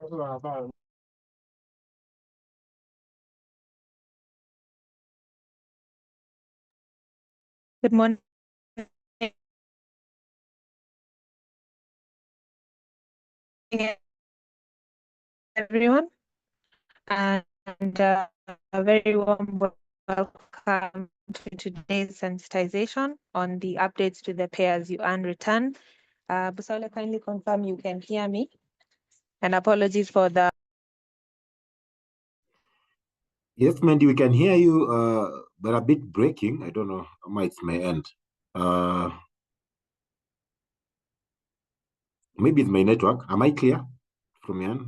Good morning, everyone, and a very warm welcome to today's sensitization on the updates to the pay-as-you-earn return. Busole, kindly confirm you can hear me, and apologies for the... Yes, Mandy, we can hear you, but a bit breaking. I don't know, it's my end. Maybe it's my network. Am I clear from your end?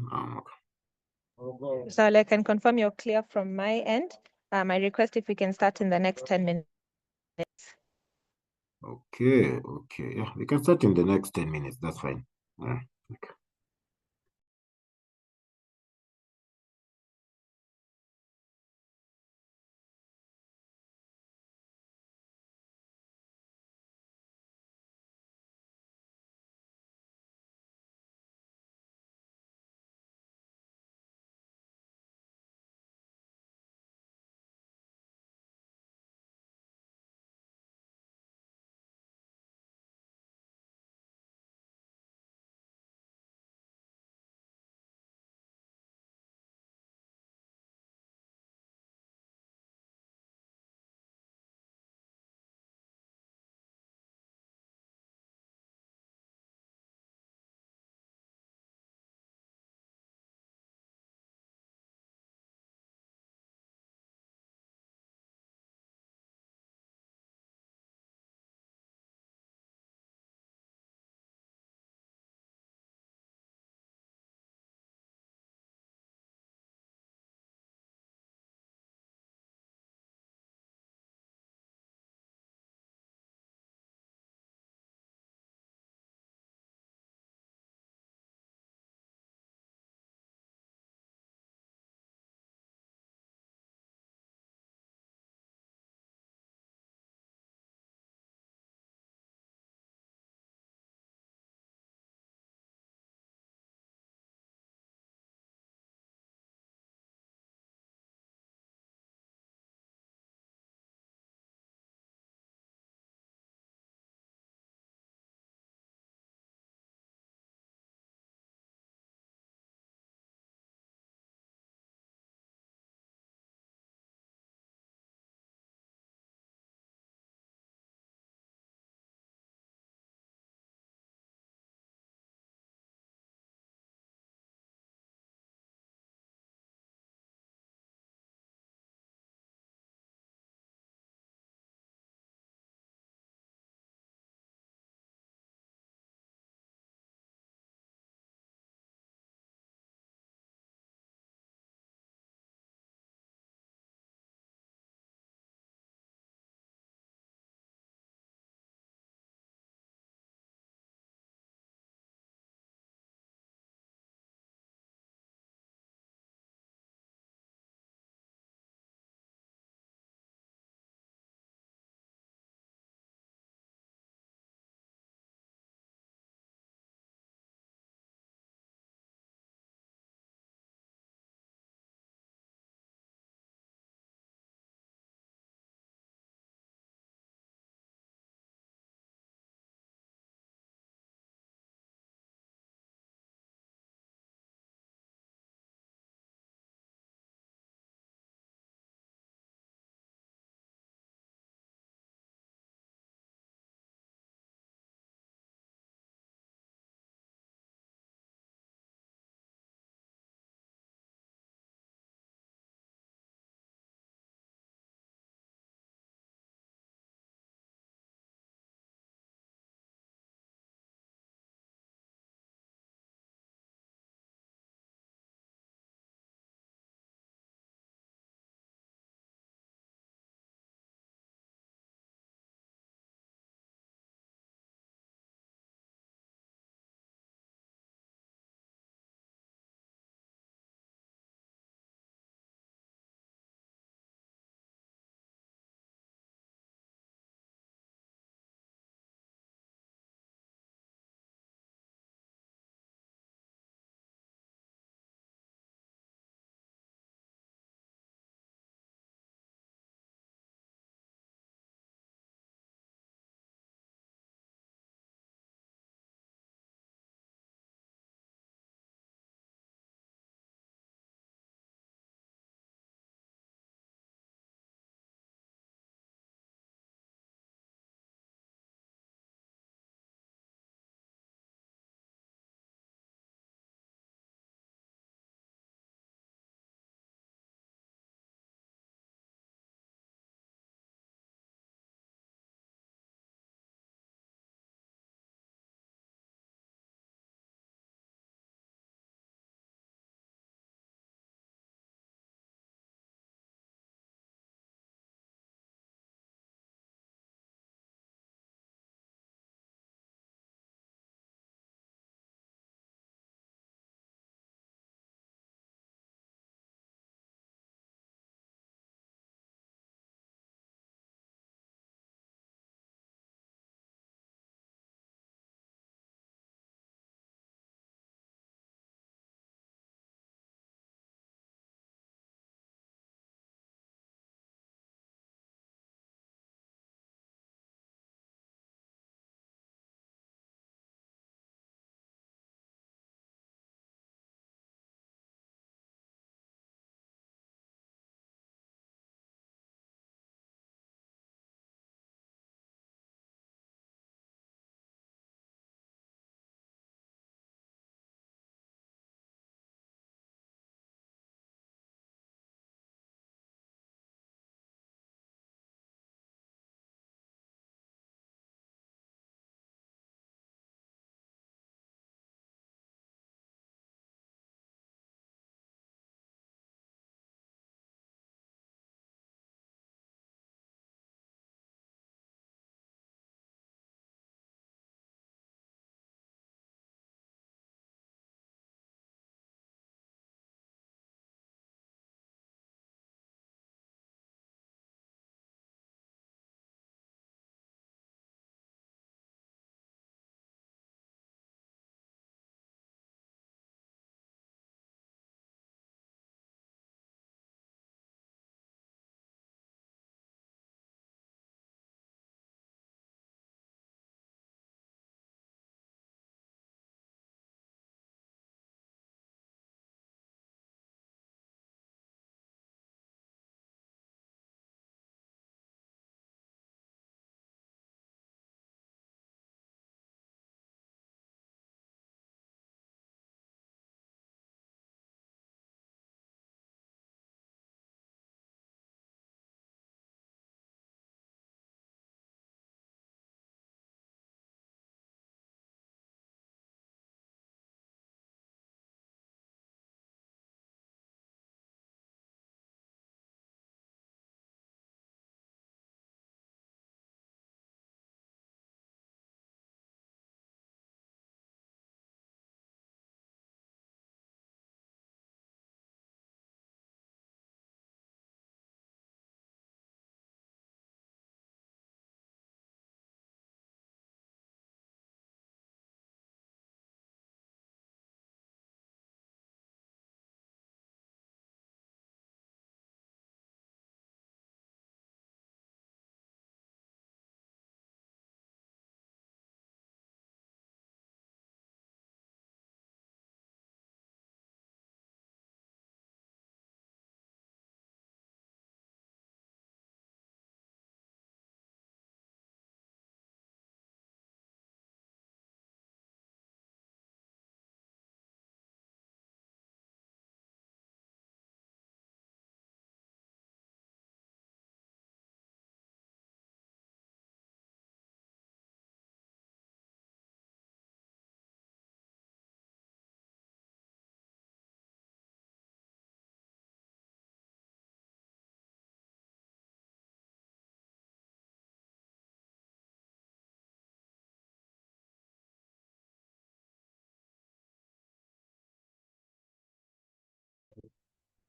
Okay. So I can confirm you're clear from my end. I request if we can start in the next 10 minutes. Okay. Yeah, we can start in the next 10 minutes. That's fine. Yeah. Okay.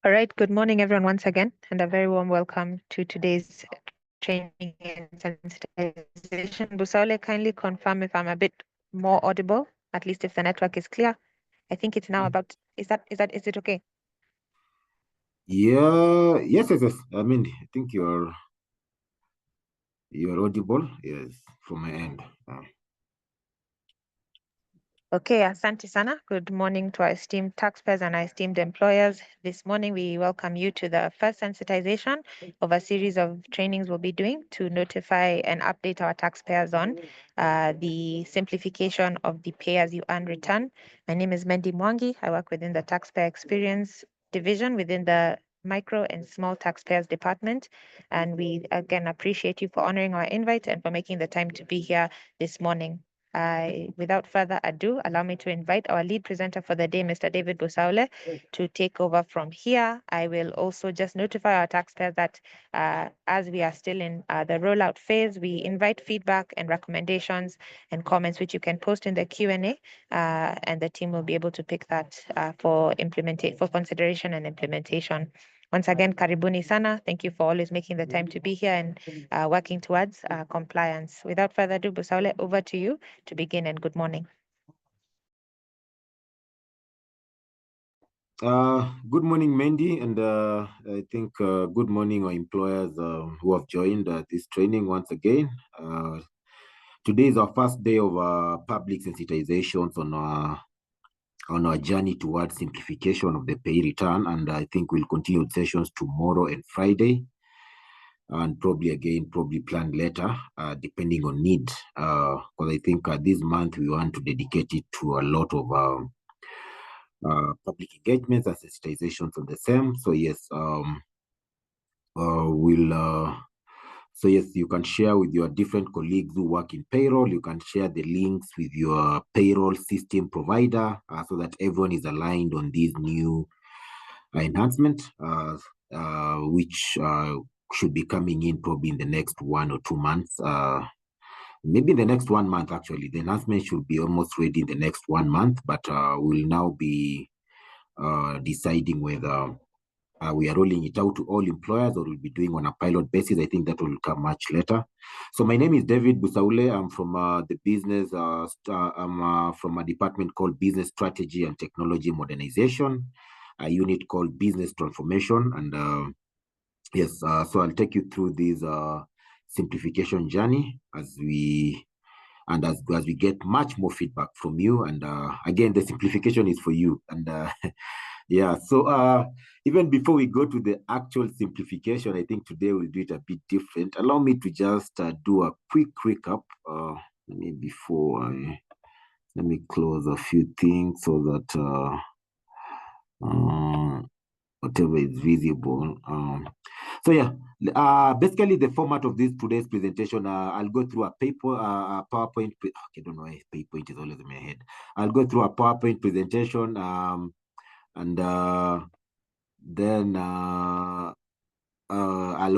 All right, good morning, everyone, once again, and a very warm welcome to today's training and sensitization. Busaule, kindly confirm if I'm a bit more audible, at least if the network is clear. I think it's now about, is it okay? Yeah, yes. I mean, I think you're audible. Yes, from my end. Okay, asante sana. Good morning to our esteemed taxpayers and our esteemed employers. This morning, we welcome you to the first sensitization of a series of trainings we'll be doing to notify and update our taxpayers on the simplification of the pay-as-you-earn return. My name is Mendy Mwangi. I work within the Taxpayer Experience Division within the Micro and Small Taxpayers Department. And we, again, appreciate you for honoring our invite and for making the time to be here this morning. Without further ado, allow me to invite our lead presenter for the day, Mr. David Busaule, to take over from here. I will also just notify our taxpayers that as we are still in the rollout phase, we invite feedback and recommendations and comments, which you can post in the Q&A, and the team will be able to pick that for consideration and implementation. Once again, karibuni sana. Thank you for always making the time to be here and working towards compliance. Without further ado, Busaule, over to you to begin, and good morning. Good morning, Mendy, and I think good morning, our employers who have joined this training once again. Today is our first day of public sensitizations on our journey towards simplification of the pay return, and I think we'll continue sessions tomorrow and Friday, and probably planned later, depending on need. Because I think this month we want to dedicate it to a lot of public engagements and sensitizations on the same. So yes, so yes, you can share with your different colleagues who work in payroll. You can share the links with your payroll system provider so that everyone is aligned on these new enhancement, which should be coming in probably in the next 1 or 2 months. Maybe in the next 1 month, actually. The enhancement should be almost ready in the next 1 month, but we'll now be deciding whether we are rolling it out to all employers or we'll be doing on a pilot basis. I think that will come much later. So my name is David Busaule. I'm from the business, I'm from a department called Business Strategy and Technology Modernization, a unit called Business Transformation. And yes, so I'll take you through this simplification journey as we get much more feedback from you. And again, the simplification is for you. And yeah, so even before we go to the actual simplification, I think today we'll do it a bit different. Allow me to just do a quick recap. Let me close a few things so that whatever is visible. So yeah, basically the format of today's presentation, I'll go through a PowerPoint. Okay, I don't know why PowerPoint is always in my head. I'll go through a PowerPoint presentation, and then I'll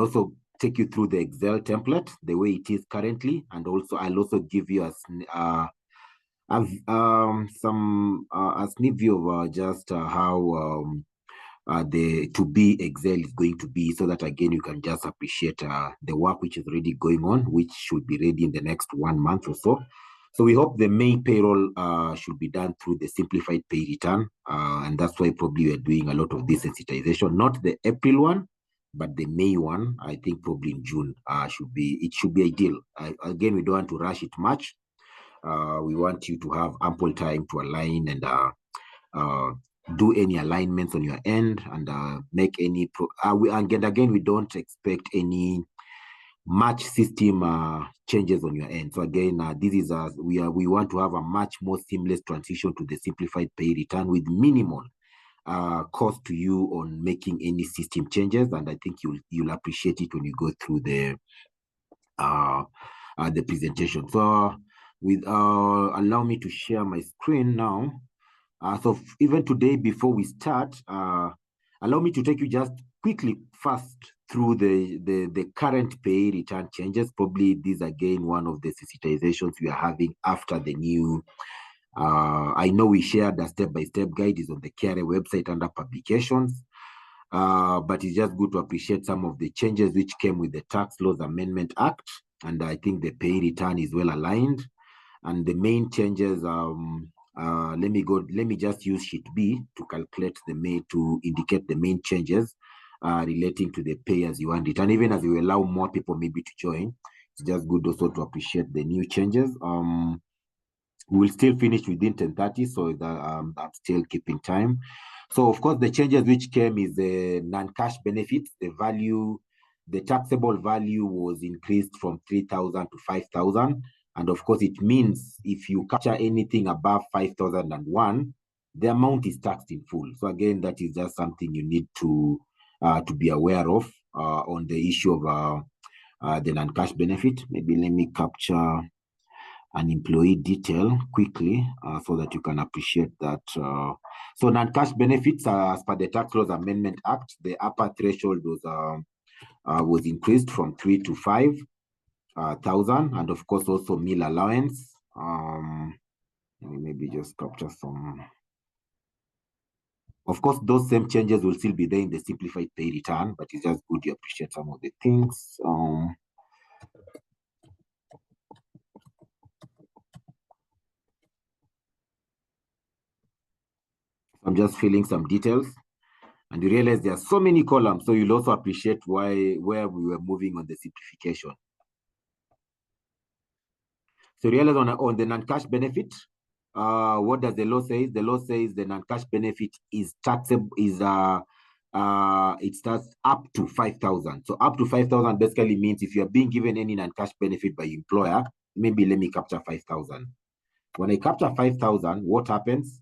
also take you through the Excel template, the way it is currently, and also I'll also give you a sneak view of just how the to-be Excel is going to be, so that again you can just appreciate the work which is already going on, which should be ready in the next 1 month or so. So we hope the May payroll should be done through the simplified pay return, and that's why probably we're doing a lot of this sensitization, not the April one, but the May one. I think probably in June should be ideal. Again, we don't want to rush it much. We want you to have ample time to align and do any alignments on your end and make any and again, we don't expect any much system changes on your end. So again, this is we want to have a much more seamless transition to the simplified pay return with minimal cost to you on making any system changes. And I think you'll appreciate it when you go through the presentation. So allow me to share my screen now. So even today, before we start, allow me to take you just quickly first through the current pay return changes. Probably this again one of the sensitizations we are having after the new. I know we shared a step-by-step guide is on the KRA website under publications. But it's just good to appreciate some of the changes which came with the Tax Laws Amendment Act. And I think the pay return is well aligned. And the main changes, let me just use sheet B to calculate to indicate the main changes relating to the pay as you earn it. And even as we allow more people maybe to join, it's just good also to appreciate the new changes. We will still finish within 10:30, so that I'm still keeping time. So of course, the changes which came is the non-cash benefits. The taxable value was increased from 3,000 to 5,000. And of course, it means if you capture anything above 5,001, the amount is taxed in full. So again, that is just something you need to be aware of on the issue of the non-cash benefit. Maybe let me capture an employee detail quickly so that you can appreciate that. So non-cash benefits, as per the Tax Laws Amendment Act, the upper threshold was increased from 3 to 5,000, and of course also meal allowance. Maybe just capture some. Of course, those same changes will still be there in the simplified pay return, but it's just good you appreciate some of the things. I'm just filling some details, and you realize there are so many columns, so you'll also appreciate where we were moving on the simplification. So you realize on the non-cash benefit, what does the law say? The law says the non-cash benefit is taxable, it starts up to 5,000. So up to 5,000 basically means if you are being given any non-cash benefit by your employer, maybe let me capture 5,000. When I capture 5,000, what happens?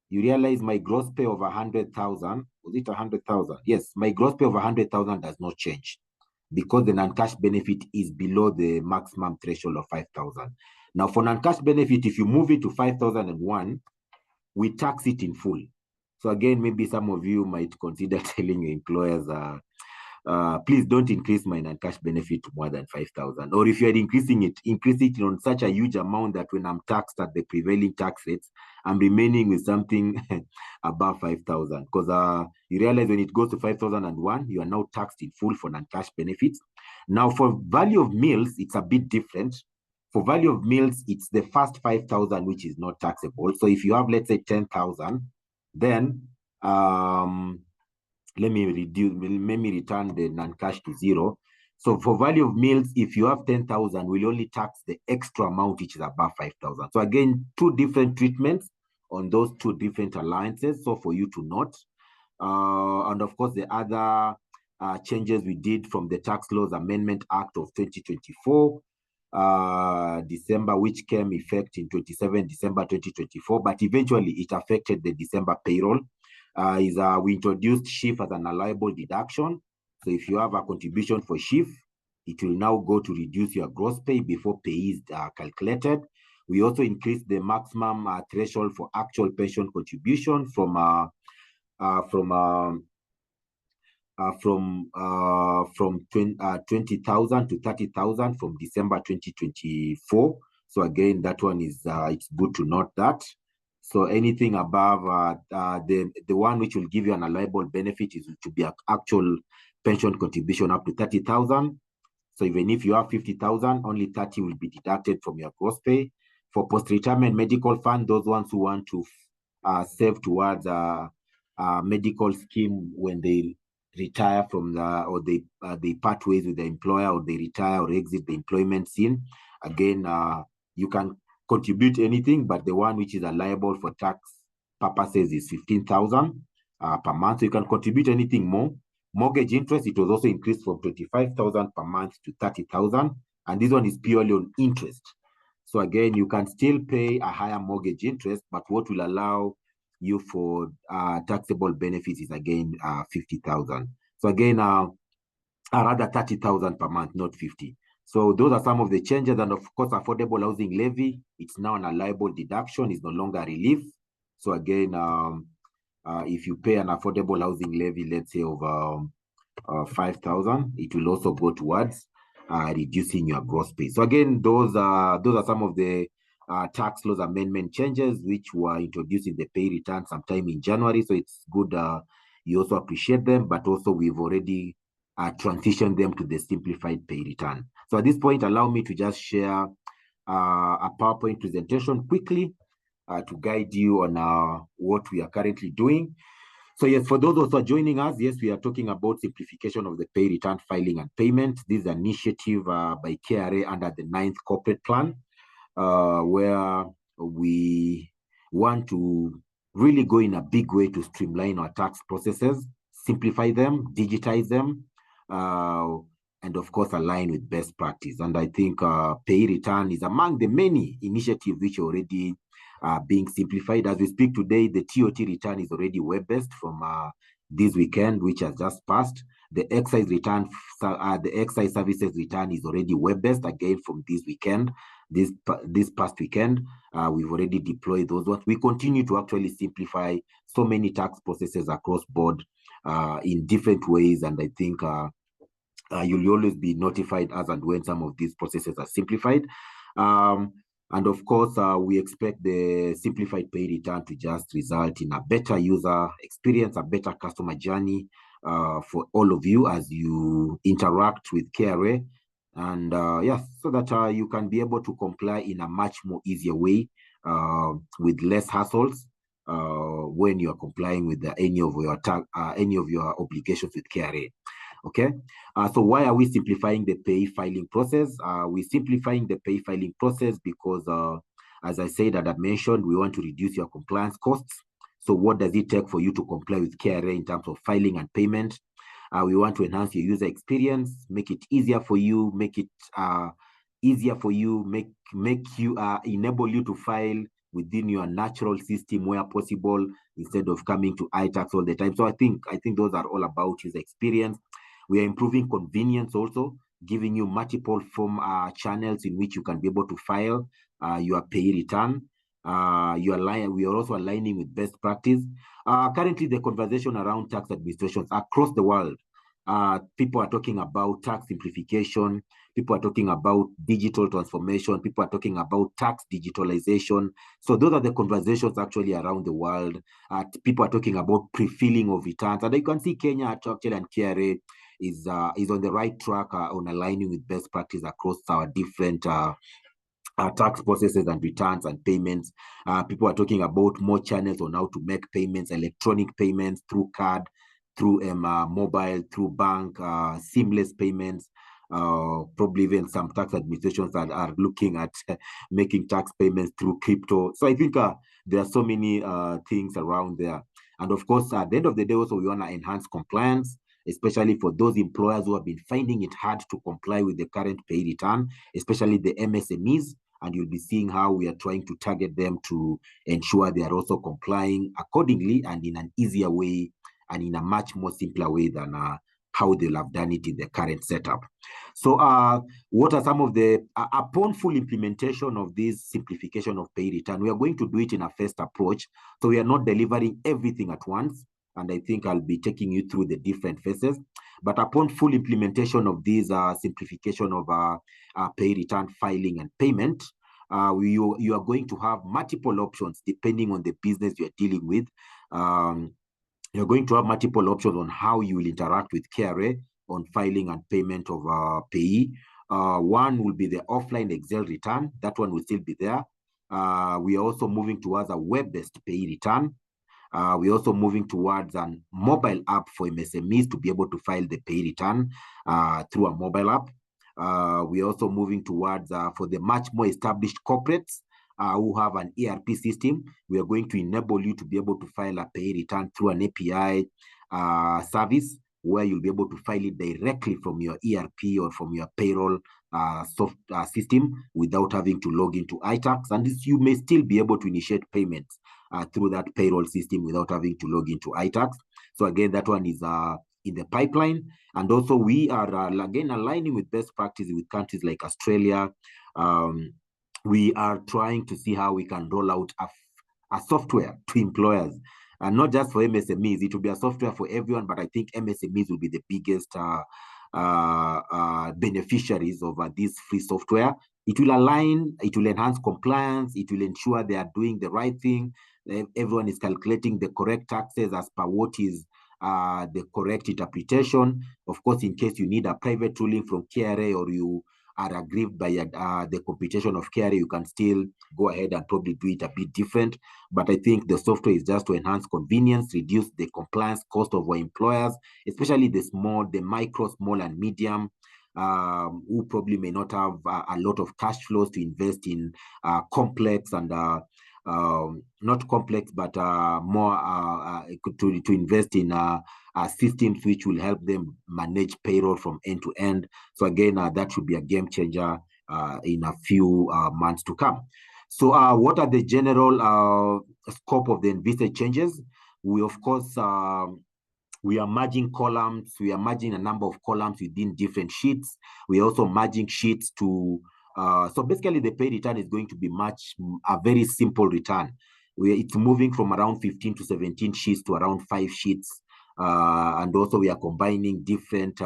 You realize my gross pay of 100,000, was it 100,000? Yes, my gross pay of 100,000 does not change because the non-cash benefit is below the maximum threshold of 5,000. Now for non-cash benefit, if you move it to 5,001, we tax it in full. So again, maybe some of you might consider telling your employers, please don't increase my non-cash benefit to more than 5,000. Or if you are increasing it, increase it on such a huge amount that when I'm taxed at the prevailing tax rates, I'm remaining with something above 5,000. Because you realize when it goes to 5,001, you are now taxed in full for non-cash benefits. Now for value of meals, it's a bit different. For value of meals, it's the first 5,000 which is not taxable. So if you have, let's say, 10,000, then let me return the non-cash to 0. So for value of meals, if you have 10,000, we'll only tax the extra amount which is above 5,000. So again, two different treatments on those two different alliances. So for you to note, and of course the other changes we did from the Tax Laws Amendment Act of 2024, December, which came effect in 27 December 2024, but eventually it affected the December payroll. We introduced shift as an allowable deduction. So if you have a contribution for shift, it will now go to reduce your gross pay before pay is calculated. We also increased the maximum threshold for actual pension contribution from 20,000 to 30,000 from December 2024. So again, that one is it's good to note that. So anything above the one which will give you an allowable benefit is to be an actual pension contribution up to 30,000. So even if you have 50,000, only 30 will be deducted from your gross pay. For post-retirement medical fund, those ones who want to save towards a medical scheme when they retire from or they part ways with the employer, or they retire or exit the employment scene. Again, you can contribute anything, but the one which is liable for tax purposes is 15,000 per month. So you can contribute anything more. Mortgage interest, it was also increased from 25,000 per month to 30,000, and this one is purely on interest. So again, you can still pay a higher mortgage interest, but what will allow you for taxable benefits is again 50,000. So again, rather 30,000 per month, not 50. So those are some of the changes. And of course, affordable housing levy, it's now an allowable deduction, it's no longer relief. So again, if you pay an affordable housing levy, let's say of 5,000, it will also go towards reducing your gross pay. So again, those are some of the tax laws amendment changes which were introduced in the pay return sometime in January. So it's good you also appreciate them, but also we've already transitioned them to the simplified pay return. So at this point, allow me to just share a PowerPoint presentation quickly to guide you on what we are currently doing. So yes, for those who are joining us, yes, we are talking about simplification of the pay return filing and payment. This is an initiative by KRA under the 9th corporate plan, where we want to really go in a big way to streamline our tax processes, simplify them, digitize them, and of course align with best practice. And I think pay return is among the many initiatives which are already being simplified. As we speak today, the TOT return is already web-based from this weekend, which has just passed. The excise return, the excise services return is already web-based again from this weekend. This past weekend, we've already deployed those ones. We continue to actually simplify so many tax processes across board in different ways, and I think you'll always be notified as and when some of these processes are simplified. And of course, we expect the simplified pay return to just result in a better user experience, a better customer journey for all of you as you interact with KRA. And yes, so that you can be able to comply in a much more easier way with less hassles when you are complying with any of your obligations with KRA. Okay, so why are we simplifying the pay filing process? We're simplifying the pay filing process because, as I said, and I mentioned, we want to reduce your compliance costs. So what does it take for you to comply with KRA in terms of filing and payment? We want to enhance your user experience, make it easier for you, make it easier for you, enable you to file within your natural system where possible, instead of coming to iTax all the time. So I think those are all about user experience. We are improving convenience also, giving you multiple form channels in which you can be able to file your pay return. We are also aligning with best practice. Currently, the conversation around tax administrations across the world, people are talking about tax simplification, people are talking about digital transformation, people are talking about tax digitalization. So those are the conversations actually around the world. People are talking about pre-filing of returns. And you can see Kenya actually and KRA is on the right track on aligning with best practice across our different tax processes and returns and payments. People are talking about more channels on how to make payments, electronic payments through card, through mobile, through bank, seamless payments. Probably even some tax administrations are looking at making tax payments through crypto. So I think there are so many things around there. And of course, at the end of the day, also we want to enhance compliance, especially for those employers who have been finding it hard to comply with the current pay return, especially the MSMEs. And you'll be seeing how we are trying to target them to ensure they are also complying accordingly and in an easier way and in a much more simpler way than how they'll have done it in the current setup. So what are some of the, upon full implementation of this simplification of pay return, we are going to do it in a phased approach. So we are not delivering everything at once. And I think I'll be taking you through the different phases. But upon full implementation of this simplification of pay return filing and payment, you are going to have multiple options depending on the business you're dealing with. You're going to have multiple options on how you will interact with KRA on filing and payment of PAYE. One will be the offline Excel return. That one will still be there. We are also moving towards a web-based PAYE return. We're also moving towards a mobile app for MSMEs to be able to file the pay return through a mobile app. We're also moving towards, for the much more established corporates who have an ERP system, we are going to enable you to be able to file a pay return through an API service where you'll be able to file it directly from your ERP or from your payroll system without having to log into iTax. And you may still be able to initiate payments through that payroll system without having to log into iTax. So again, that one is in the pipeline. And also we are again aligning with best practices with countries like Australia. We are trying to see how we can roll out a software to employers, and not just for MSMEs. It will be a software for everyone, but I think MSMEs will be the biggest beneficiaries of this free software. It will align, it will enhance compliance, it will ensure they are doing the right thing. Everyone is calculating the correct taxes as per what is the correct interpretation. Of course, in case you need a private ruling from KRA or you are aggrieved by the computation of KRA, you can still go ahead and probably do it a bit different. But I think the software is just to enhance convenience, reduce the compliance cost of our employers, especially the micro, small, and medium, who probably may not have a lot of cash flows to invest in complex and not complex, but more to invest in systems which will help them manage payroll from end to end. So again, that should be a game changer in a few months to come. So what are the general scope of the envisaged changes? We, of course, we are merging columns. We are merging a number of columns within different sheets. We are also merging sheets to, so basically the pay return is going to be a very simple return. It's moving from around 15 to 17 sheets to around 5 sheets. And also we are combining different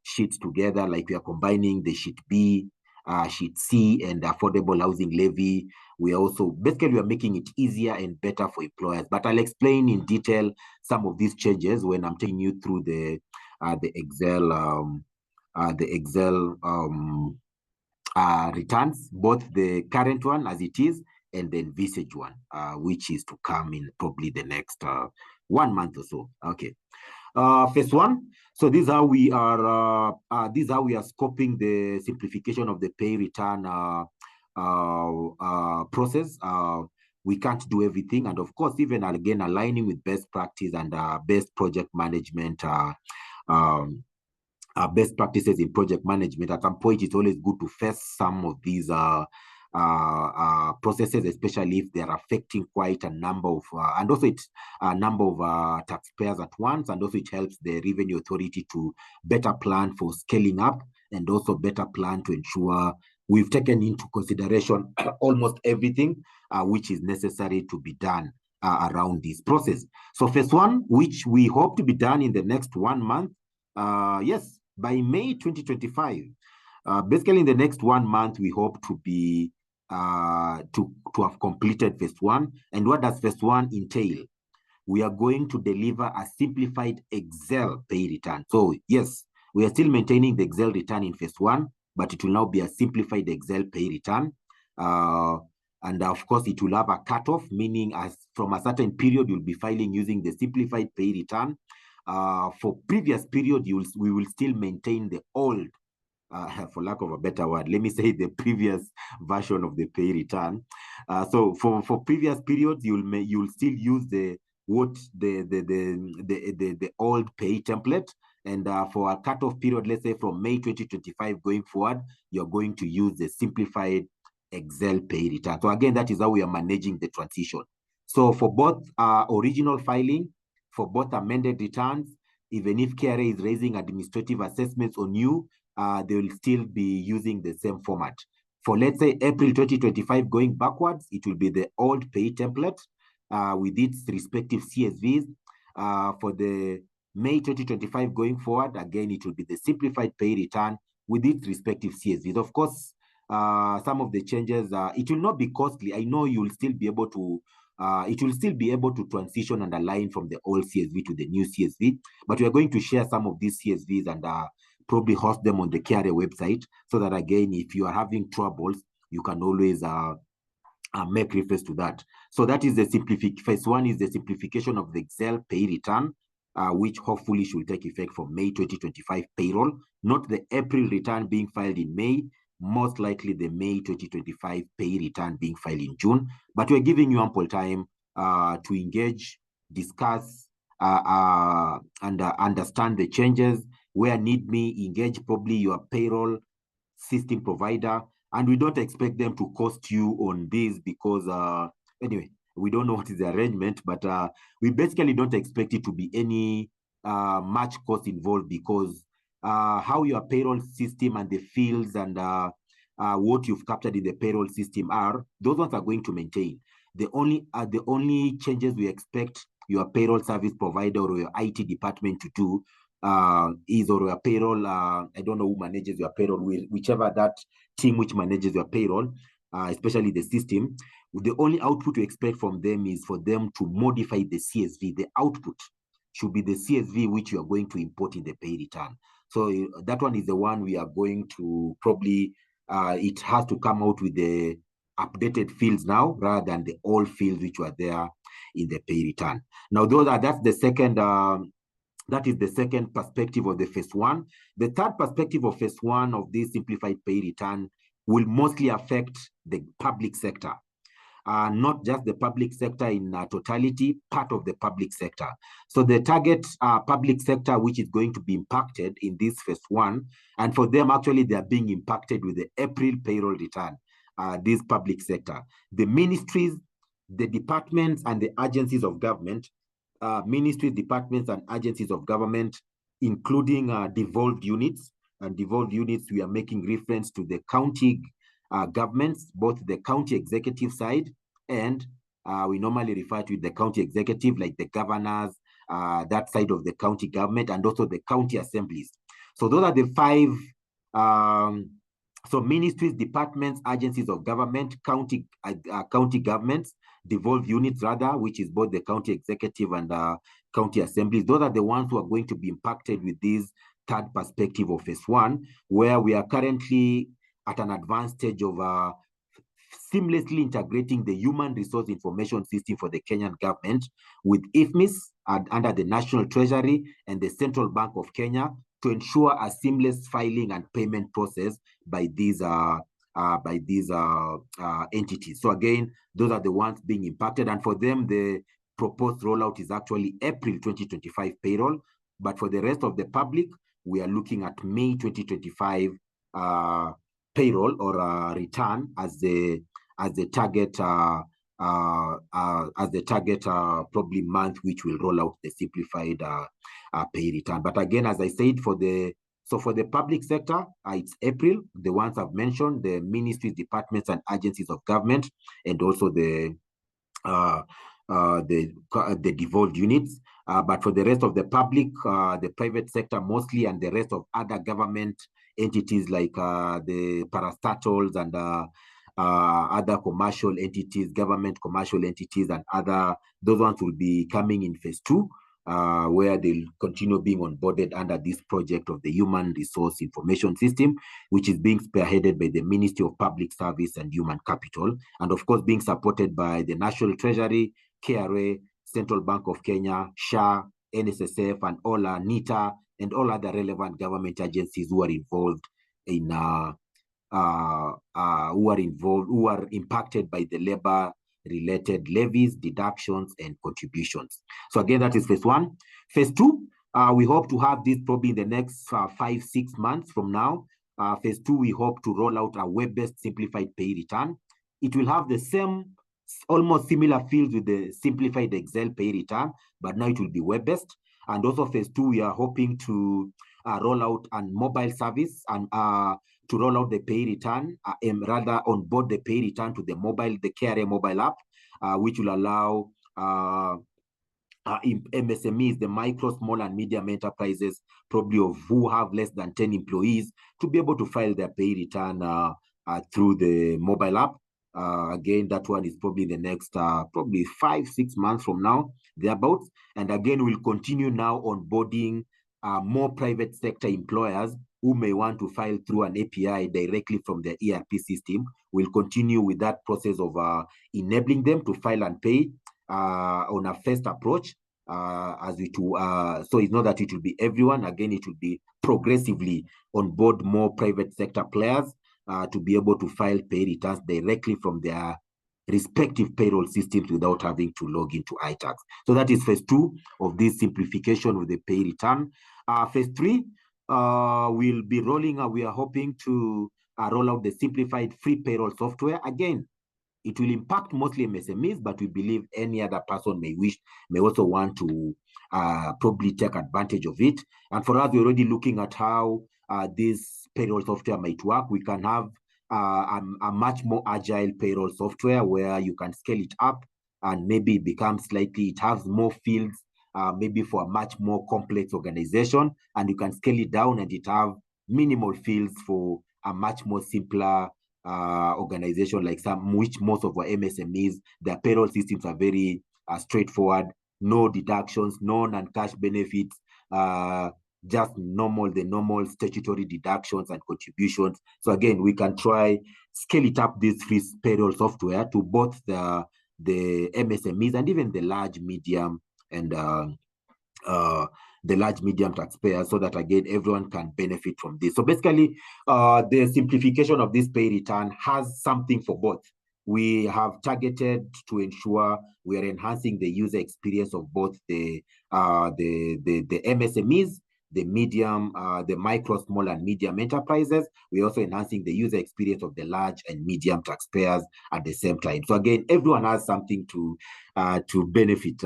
sheets together, like we are combining the sheet B, sheet C, and affordable housing levy. We are making it easier and better for employers. But I'll explain in detail some of these changes when I'm taking you through the Excel returns, both the current one as it is and the envisaged one, which is to come in probably the next 1 month or so. Okay. Phase one. So this is how we are. Scoping the simplification of the pay return process. We can't do everything, and of course, even again aligning with best practice and best project management. Best practices in project management. At some point, it's always good to face some of these processes, especially if they're affecting quite a number of, and also it's a number of taxpayers at once, and also it helps the revenue authority to better plan for scaling up and also better plan to ensure we've taken into consideration almost everything which is necessary to be done around this process. So phase one, which we hope to be done in the next 1 month, yes, by May 2025. Basically, in the next 1 month, we hope to be to have completed phase one. And what does phase one entail? We are going to deliver a simplified Excel pay return. So yes, we are still maintaining the Excel return in phase one, but it will now be a simplified Excel pay return. And of course, it will have a cutoff, meaning as from a certain period, you'll be filing using the simplified pay return. For previous period, we will still maintain the old, for lack of a better word, let me say the previous version of the pay return. So for previous periods, you'll still use the old pay template. And for a cutoff period, let's say from May 2025 going forward, you're going to use the simplified Excel pay return. So again, that is how we are managing the transition. So for both original filing, for both amended returns, even if KRA is raising administrative assessments on you, they will still be using the same format. For, let's say, April 2025 going backwards, it will be the old pay template with its respective CSVs. For the May 2025 going forward, again, it will be the simplified pay return with its respective CSVs. Of course, some of the changes, it will not be costly. I know you'll still be able to it will still be able to transition and align from the old CSV to the new CSV, but we are going to share some of these CSVs and probably host them on the KRA website, so that again, if you are having troubles, you can always make reference to that. So that is the phase one is the simplification of the Excel pay return, which hopefully should take effect for May 2025 payroll, not the April return being filed in May, most likely the May 2025 pay return being filed in June. But we're giving you ample time to engage, discuss, and understand the changes. Where need me, engage probably your payroll system provider. And we don't expect them to cost you on this because, anyway, we don't know what is the arrangement, but we basically don't expect it to be any much cost involved, because how your payroll system and the fields and what you've captured in the payroll system those ones are going to maintain. The only changes we expect your payroll service provider or your IT department to do is, or your payroll, I don't know who manages your payroll, whichever that team which manages your payroll, especially the system, the only output we expect from them is for them to modify the CSV, the output. should be the CSV which you are going to import in the pay return. So that one is the one we are going to probably, it has to come out with the updated fields now rather than the old fields which were there in the pay return. Now, that's the second, that is the second perspective of the phase one. The third perspective of phase one of this simplified pay return will mostly affect the public sector. Not just the public sector in totality, part of the public sector. So the target public sector which is going to be impacted in this phase one, and for them actually they are being impacted with the April payroll return, this public sector. The ministries, the departments and the agencies of government, ministries, departments and agencies of government, including devolved units. And devolved units, we are making reference to the county governments, both the county executive side and we normally refer to the county executive, like the governors, that side of the county government, and also the county assemblies. So those are the five, so ministries, departments, agencies of government, county governments, devolved units rather, which is both the county executive and county assemblies. Those are the ones who are going to be impacted with this third perspective of phase one, where we are currently at an advanced stage of seamlessly integrating the human resource information system for the Kenyan government with IFMIS under the National Treasury and the Central Bank of Kenya to ensure a seamless filing and payment process by these entities. So again, those are the ones being impacted, and for them, the proposed rollout is actually April 2025 payroll, but for the rest of the public, we are looking at May 2025 payroll or return as the target probably month which will roll out the simplified pay return. But again, as I said, for the public sector, it's April. The ones I've mentioned, the ministries, departments, and agencies of government, and also the devolved units. But for the rest of the public, the private sector mostly, and the rest of other government entities like the parastatals and other commercial entities, government commercial entities, and those ones will be coming in phase two, where they'll continue being onboarded under this project of the Human Resource Information System, which is being spearheaded by the Ministry of Public Service and Human Capital, and of course being supported by the National Treasury, KRA, Central Bank of Kenya, SHA, NSSF, and all NITA, and all other relevant government agencies who are involved in who are impacted by the labor-related levies, deductions, and contributions. So again, that is phase one. Phase two, we hope to have this probably in the next 5-6 months from now. Phase two, we hope to roll out a web-based simplified pay return. It will have the same, almost similar fields with the simplified Excel pay return, but now it will be web-based. And also phase two, we are hoping to roll out a mobile service and to roll out the pay return, rather onboard the pay return to the KRA mobile app, which will allow MSMEs, the micro, small, and medium enterprises, probably of who have less than 10 employees, to be able to file their pay return through the mobile app. Again, that one is probably the next probably 5-6 months from now, thereabouts. And again, we'll continue now onboarding more private sector employers who may want to file through an API directly from the ERP system. We'll continue with that process of enabling them to file and pay on a first approach, so it's not that it will be everyone. Again, it will be progressively onboard more private sector players to be able to file pay returns directly from their respective payroll systems without having to log into iTax. So that is phase two of this simplification of the pay return. Phase three, we'll be rolling out, we are hoping to roll out the simplified free payroll software. Again, it will impact mostly MSMEs, but we believe any other person may also want to probably take advantage of it. And for us, we're already looking at how this payroll software might work. We can have a much more agile payroll software where you can scale it up and maybe it has more fields, maybe for a much more complex organization, and you can scale it down and it have minimal fields for a much more simpler organization, like which most of our MSMEs, their payroll systems are very straightforward, no deductions, no non-cash benefits, just the normal statutory deductions and contributions. So again, we can try scale it up, this free payroll software, to both the MSMEs and even the large, medium, and the large, medium taxpayers, so that again everyone can benefit from this. So basically, the simplification of this pay return has something for both. We have targeted to ensure we are enhancing the user experience of both the MSMEs, the medium, the micro, small, and medium enterprises. We're also enhancing the user experience of the large and medium taxpayers at the same time. So again, everyone has something to benefit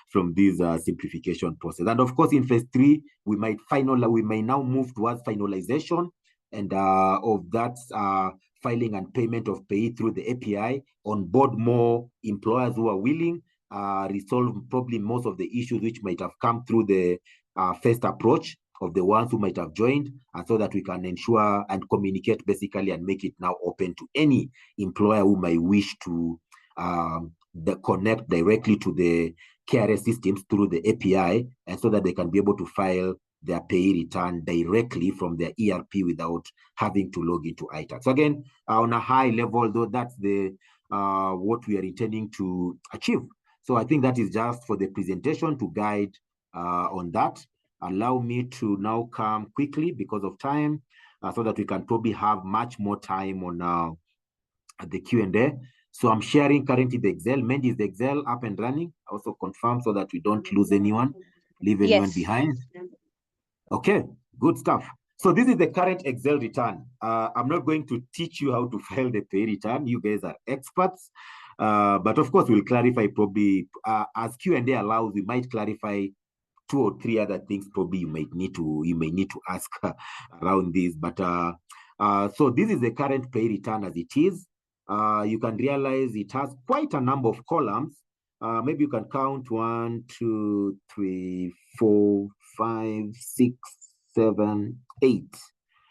from this simplification process. And of course, in phase 3, we may now move towards finalization and of that filing and payment of pay through the API, onboard more employers who are willing, resolve probably most of the issues which might have come through the first approach of the ones who might have joined, and so that we can ensure and communicate basically and make it now open to any employer who might wish to connect directly to the KRA systems through the API, and so that they can be able to file their pay return directly from their ERP without having to log into iTax. So again, on a high level, though, that's the what we are intending to achieve. So I think that is just for the presentation to guide on that. Allow me to now come quickly because of time, so that we can probably have much more time on the Q&A. So I'm sharing currently the Excel. Mandy, is the Excel up and running? Also confirm so that we don't lose anyone, leave anyone behind. Okay, good stuff. So this is the current Excel return. I'm not going to teach you how to file the pay return. You guys are experts. But of course, we'll clarify probably, as Q&A allows, we might clarify 2 or 3 other things probably you may need to ask around this. But so this is the current pay return as it is. You can realize it has quite a number of columns. Maybe you can count 1, 2, 3, 4, 5, 6, 7, 8.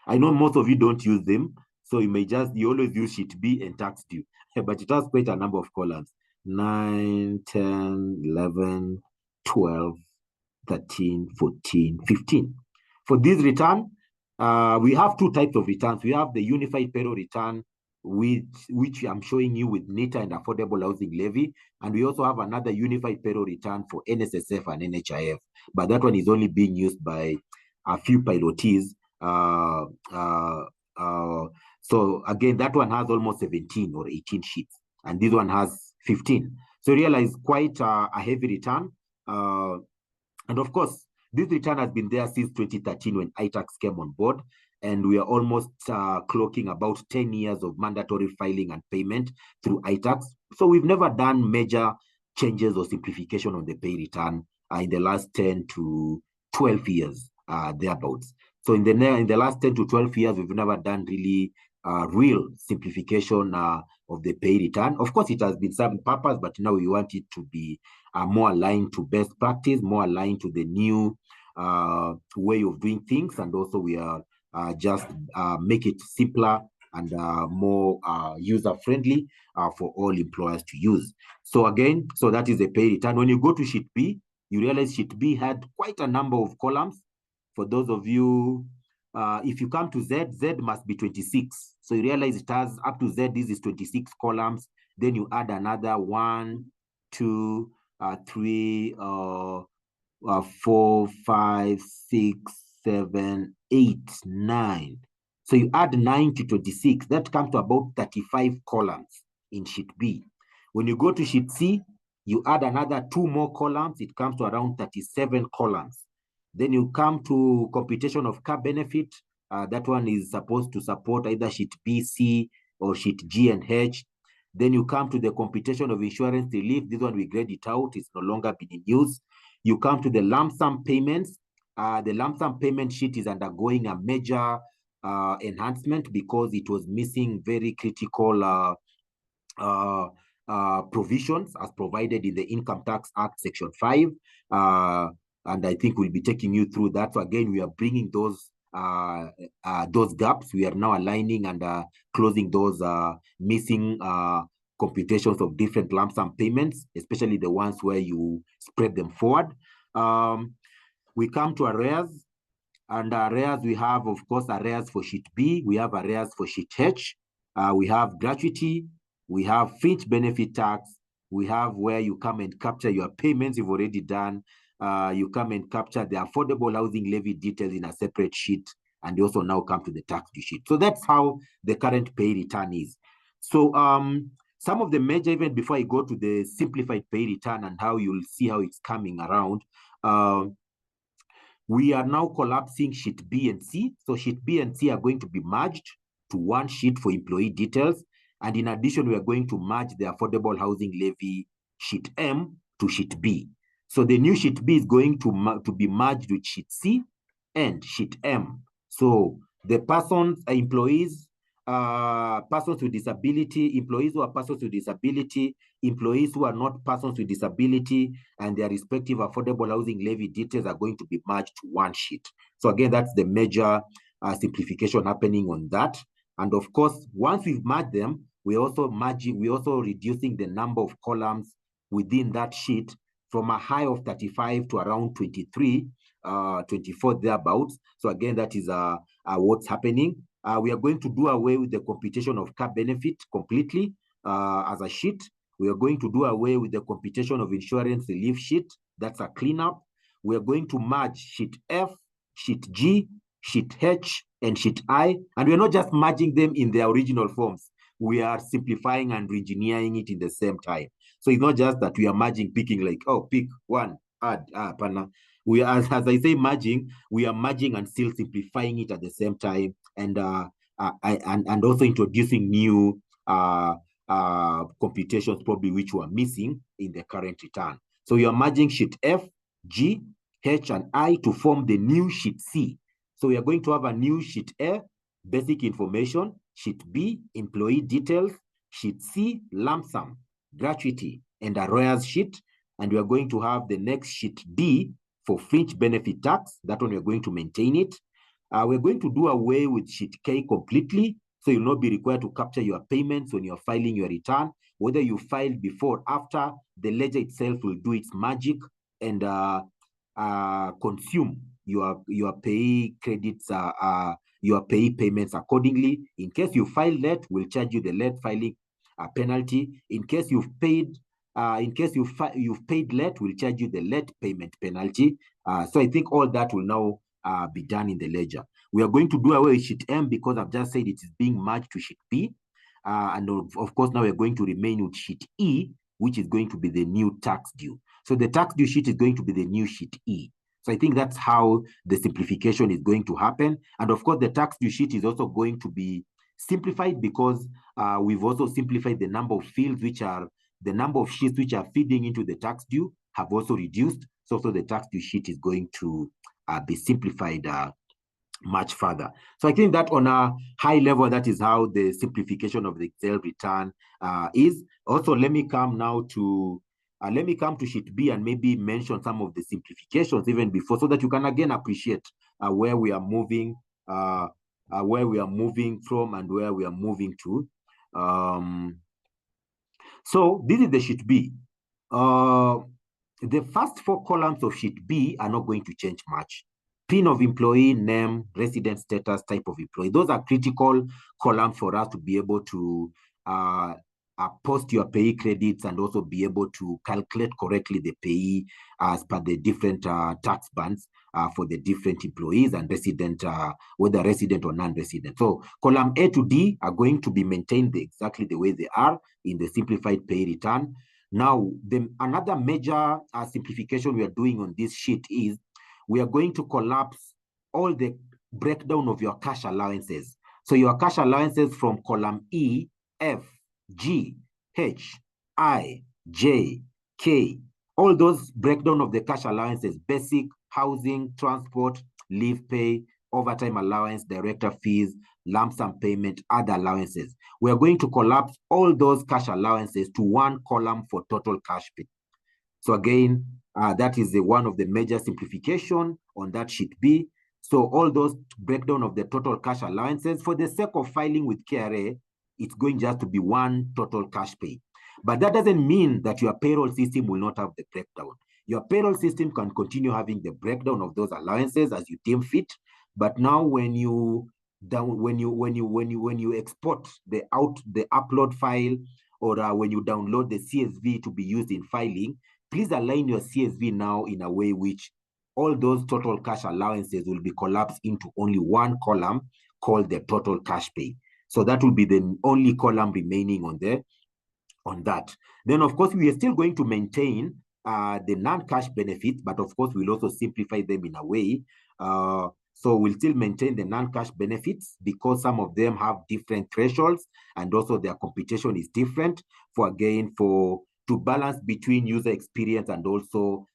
I know most of you don't use them, so you always use sheet B and tax due, but it has quite a number of columns: 9, 10, 11, 12, 13, 14, 15. For this return, we have 2 types of returns. We have the unified payroll return, which I'm showing you with NITA and affordable housing levy. And we also have another unified payroll return for NSSF and NHIF. But that one is only being used by a few pilotees. So again, that one has almost 17 or 18 sheets. And this one has 15. So realize quite a heavy return. And of course, this return has been there since 2013 when iTax came on board, and we are almost clocking about 10 years of mandatory filing and payment through iTax. So we've never done major changes or simplification on the pay return in the last 10 to 12 years, thereabouts. So in the last 10 to 12 years, we've never done really real simplification of the pay return. Of course, it has been serving purpose, but now we want it to be more aligned to best practice, more aligned to the new way of doing things, and also we are just make it simpler and more user-friendly for all employers to use. So again, so that is the pay return. When you go to sheet B, you realize sheet B had quite a number of columns. For those of you, if you come to Z, Z must be 26. So you realize it has up to Z, this is 26 columns. Then you add another 1, 2, 3, 4, 5, 6, 7, 8, 9. So you add 9 to 26, that comes to about 35 columns in sheet B. When you go to sheet C, you add another 2 more columns, it comes to around 37 columns. Then you come to computation of car benefit. That one is supposed to support either sheet B, C, or sheet G and H. Then you come to the computation of insurance relief. This one we grade it out. It's no longer been in use. You come to the lump sum payments. The lump sum payment sheet is undergoing a major enhancement because it was missing very critical provisions as provided in the Income Tax Act Section 5. And I think we'll be taking you through that. So again, we are bringing those gaps. We are now aligning and closing those missing computations of different lump sum payments, especially the ones where you spread them forward. We come to arrears. And arrears, we have, of course, arrears for sheet B. We have arrears for sheet H. We have gratuity. We have fringe benefit tax. We have where you come and capture your payments you've already done. You come and capture the affordable housing levy details in a separate sheet. And you also now come to the tax due sheet. So that's how the current pay return is. So some of the major, even before I go to the simplified pay return and how you'll see how it's coming around, we are now collapsing sheet B and C. So sheet B and C are going to be merged to one sheet for employee details. And in addition, we are going to merge the affordable housing levy sheet M to sheet B. So the new sheet B is going to be merged with sheet C and sheet M. So the persons, employees, persons with disability, employees who are persons with disability, employees who are not persons with disability, and their respective affordable housing levy details are going to be merged to one sheet. So again, that's the major simplification happening on that. And of course, once we've merged them, we're also reducing the number of columns within that sheet from a high of 35 to around 23, 24 thereabouts. So again, that is what's happening. We are going to do away with the computation of cap benefit completely as a sheet. We are going to do away with the computation of insurance relief sheet. That's a cleanup. We are going to merge sheet F, sheet G, sheet H, and sheet I. And we're not just merging them in their original forms. We are simplifying and re-engineering it in the same time. So it's not just that we are merging, picking like, oh, pick one, add, pana. We are, as I say, merging, we are merging and still simplifying it at the same time, and also introducing new computations probably which were missing in the current return. So we are merging sheet F, G, H, and I to form the new sheet C. So we are going to have a new sheet A, basic information, sheet B, employee details, sheet C, lump sum, gratuity, and arrears sheet. And we are going to have the next sheet D for fringe benefit tax. That one, we're going to maintain it. We're going to do away with sheet K completely. So you'll not be required to capture your payments when you're filing your return. Whether you filed before or after, the ledger itself will do its magic and consume your pay credits, your pay payments accordingly. In case you file late, we'll charge you the late filing penalty. In case you've paid late, we'll charge you the late payment penalty. So I think all that will now be done in the ledger. We are going to do away with sheet M because I've just said it is being merged to sheet B. And of course, now we're going to remain with sheet E, which is going to be the new tax due. So the tax due sheet is going to be the new sheet E. So I think that's how the simplification is going to happen. And of course, the tax due sheet is also going to be simplified because we've also simplified the number of fields, which are the number of sheets which are feeding into the tax due have also reduced. So the tax due sheet is going to be simplified much further. So I think that on a high level, that is how the simplification of the Excel return is. Also, let me come to sheet B and maybe mention some of the simplifications even before, so that you can again appreciate where we are moving, from and where we are moving to. So this is the sheet B. The first 4 columns of sheet B are not going to change much. PIN of employee, name, resident status, type of employee. Those are critical columns for us to be able to post your payee credits and also be able to calculate correctly the payee as per the different tax bands for the different employees and resident, whether resident or non-resident. So column A to D are going to be maintained exactly the way they are in the simplified pay return. Now, another major simplification we are doing on this sheet is we are going to collapse all the breakdown of your cash allowances. So your cash allowances from column E, F, G, H, I, J, K, all those breakdown of the cash allowances, basic, housing, transport, leave pay, overtime allowance, director fees, lump sum payment, other allowances. We are going to collapse all those cash allowances to one column for total cash pay. So again, that is one of the major simplification on that sheet B. So all those breakdown of the total cash allowances, for the sake of filing with KRA, it's going just to be one total cash pay. But that doesn't mean that your payroll system will not have the breakdown. Your payroll system can continue having the breakdown of those allowances as you deem fit. But now when you export the upload file, or when you download the CSV to be used in filing, please align your CSV now in a way which all those total cash allowances will be collapsed into only one column called the total cash pay. So that will be the only column remaining on that. Then, of course, we are still going to maintain the non-cash benefits, but of course, we'll also simplify them in a way. So we'll still maintain the non-cash benefits because some of them have different thresholds, and also their computation is different to balance between user experience and also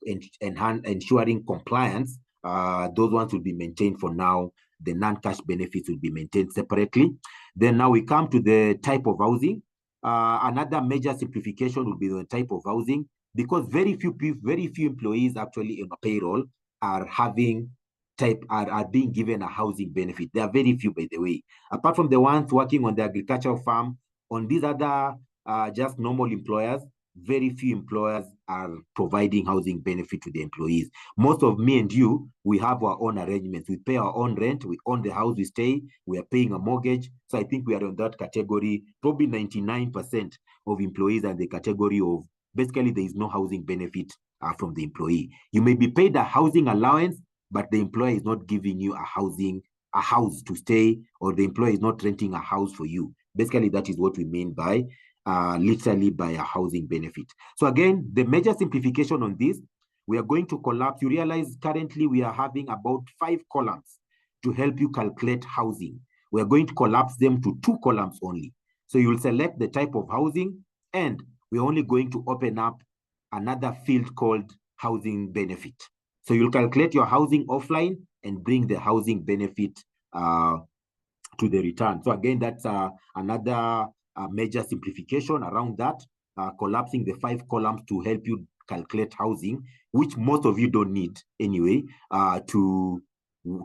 ensuring compliance. Those ones will be maintained for now. The non-cash benefits will be maintained separately. Then now we come to the type of housing. Another major simplification will be the type of housing, because very few employees actually in a payroll are being given a housing benefit. There are very few, by the way, apart from the ones working on the agricultural farm. On these other just normal employers, very few employers are providing housing benefit to the employees. Most of me and you, we have our own arrangements. We pay our own rent, we own the house we stay, we are paying a mortgage. So I think we are in that category. Probably 99% of employees are in the category of basically there is no housing benefit from the employee. You may be paid a housing allowance, but the employer is not giving you a house to stay, or the employer is not renting a house for you. Basically, that is what we mean by literally by a housing benefit. So again, the major simplification on this, we are going to collapse. You realize currently we are having about 5 columns to help you calculate housing. We are going to collapse them to 2 columns only. So you will select the type of housing, and we're only going to open up another field called housing benefit. So you'll calculate your housing offline and bring the housing benefit to the return. So again, that's another major simplification around that, collapsing the 5 columns to help you calculate housing, which most of you don't need anyway, to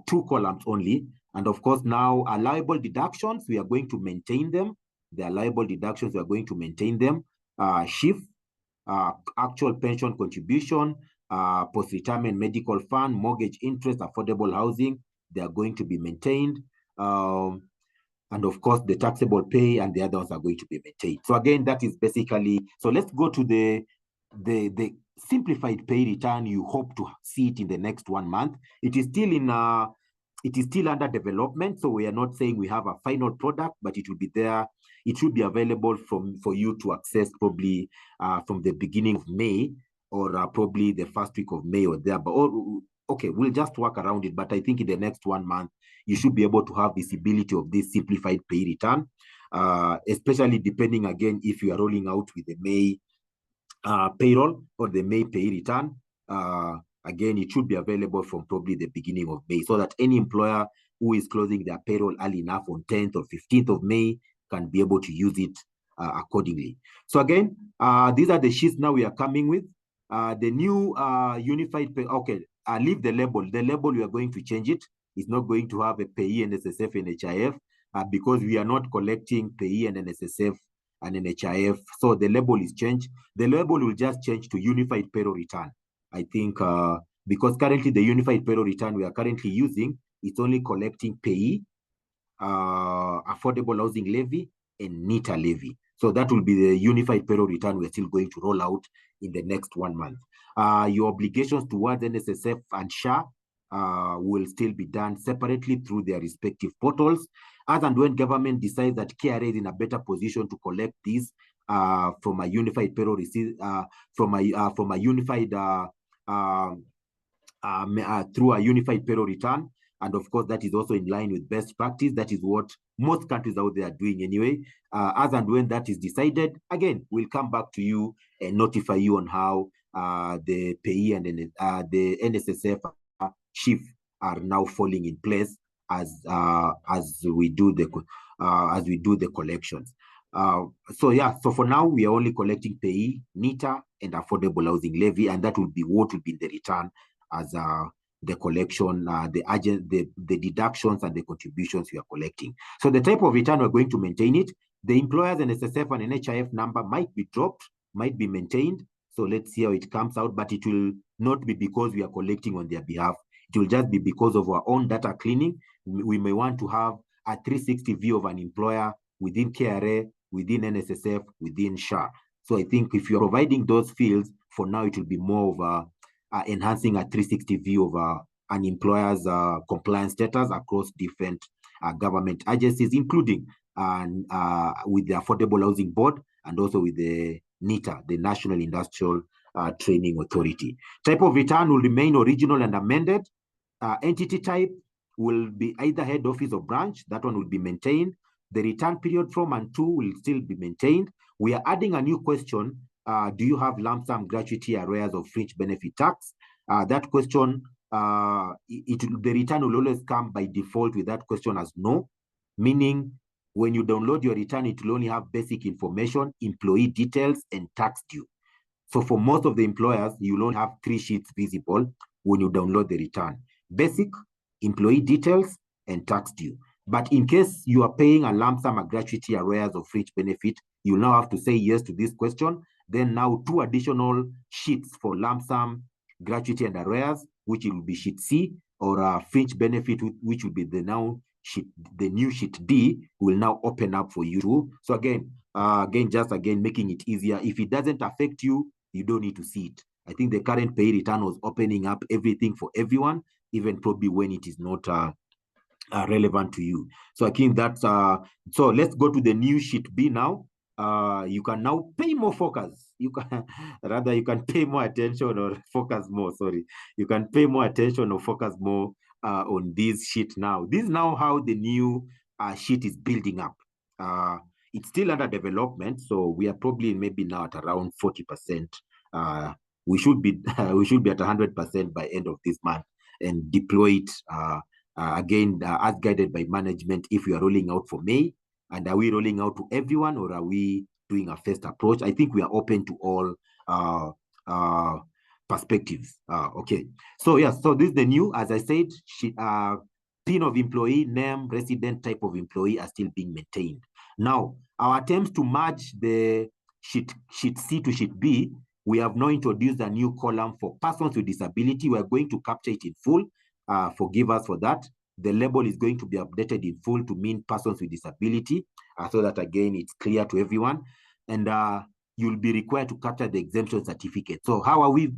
2 columns only. And of course, now allowable deductions, we are going to maintain them. The allowable deductions, we are going to maintain them. Shift, actual pension contribution, post-retirement medical fund, mortgage interest, affordable housing, they are going to be maintained. And of course, the taxable pay and the other ones are going to be maintained. So again, that is basically, so let's go to the simplified pay return. You hope to see it in the next 1 month. It is still under development. So we are not saying we have a final product, but it will be there. It should be available for you to access probably from the beginning of May, or probably the first week of May or there. But okay, we'll just work around it. But I think in the next 1 month, you should be able to have visibility of this simplified pay return, especially depending, again, if you are rolling out with the May payroll or the May pay return. Again, it should be available from probably the beginning of May, so that any employer who is closing their payroll early enough on 10th or 15th of May can be able to use it accordingly. So again, these are the sheets now we are coming with. The new unified pay, okay, leave the label. The label, we are going to change it. It's not going to have a PAYE, NSSF, and HIF because we are not collecting PAYE and NSSF and NHIF. So the label is changed. The label will just change to unified payroll return. I think because currently the unified payroll return we are currently using, it's only collecting PAYE, affordable housing levy, and NITA levy. So that will be the unified payroll return we're still going to roll out in the next 1 month. Your obligations towards NSSF and SHA will still be done separately through their respective portals. As and when government decides that KRA is in a better position to collect these from a unified payroll receipt, from a unified through a unified payroll return. And of course, that is also in line with best practice. That is what most countries out there are doing anyway. As and when that is decided, again, we'll come back to you and notify you on how the PAYE and the NSSF shift are now falling in place as we do the collections. So yeah, so for now we are only collecting PAYE, NITA, and affordable housing levy, and that will be what will be in the return as the collection, the deductions and the contributions we are collecting. So the type of return, we're going to maintain it. The employers and SSF and NHIF number might be dropped, might be maintained. So let's see how it comes out, but it will not be because we are collecting on their behalf. It will just be because of our own data cleaning. We may want to have a 360 view of an employer within KRA, within NSSF, within SHA. So I think if you're providing those fields, for now, it will be more of enhancing a 360 view of an employer's compliance status across different government agencies, including with the Affordable Housing Board and also with the NITA, the National Industrial Training Authority. Type of return will remain original and amended. Entity type will be either head office or branch. That one will be maintained. The return period from and to will still be maintained. We are adding a new question. Do you have lump sum gratuity arrears of fringe benefit tax? That question, the return will always come by default with that question as no, meaning when you download your return, it will only have basic information, employee details, and tax due. So for most of the employers, you will only have 3 sheets visible when you download the return: basic, employee details, and tax due. But in case you are paying a lump sum, a gratuity, arrears, or fringe benefit, you now have to say yes to this question. Then now 2 additional sheets for lump sum, gratuity, and arrears, which will be sheet C, or fringe benefit, which will be the new sheet D, will now open up for you too. So again, making it easier. If it doesn't affect you, you don't need to see it. I think the current pay return was opening up everything for everyone, even probably when it is not relevant to you. So I think that's so let's go to the new sheet B now. You can now pay more focus. You can pay more attention or focus more. Sorry, you can pay more attention or focus more on this sheet now. This is now how the new sheet is building up. It's still under development, so we are probably maybe now at around 40%. We should be at 100% by end of this month and deploy it again as guided by management. If we are rolling out for May, and are we rolling out to everyone, or are we doing a first approach? I think we are open to all perspectives. Okay, so yes, so this is the new, as I said, PIN of employee, name, resident, type of employee are still being maintained. Now, our attempts to merge the sheet C to sheet B, we have now introduced a new column for persons with disability. We are going to capture it in full. Forgive us for that. The label is going to be updated in full to mean persons with disability, so that again, it's clear to everyone. And you'll be required to capture the exemption certificate. So how are we,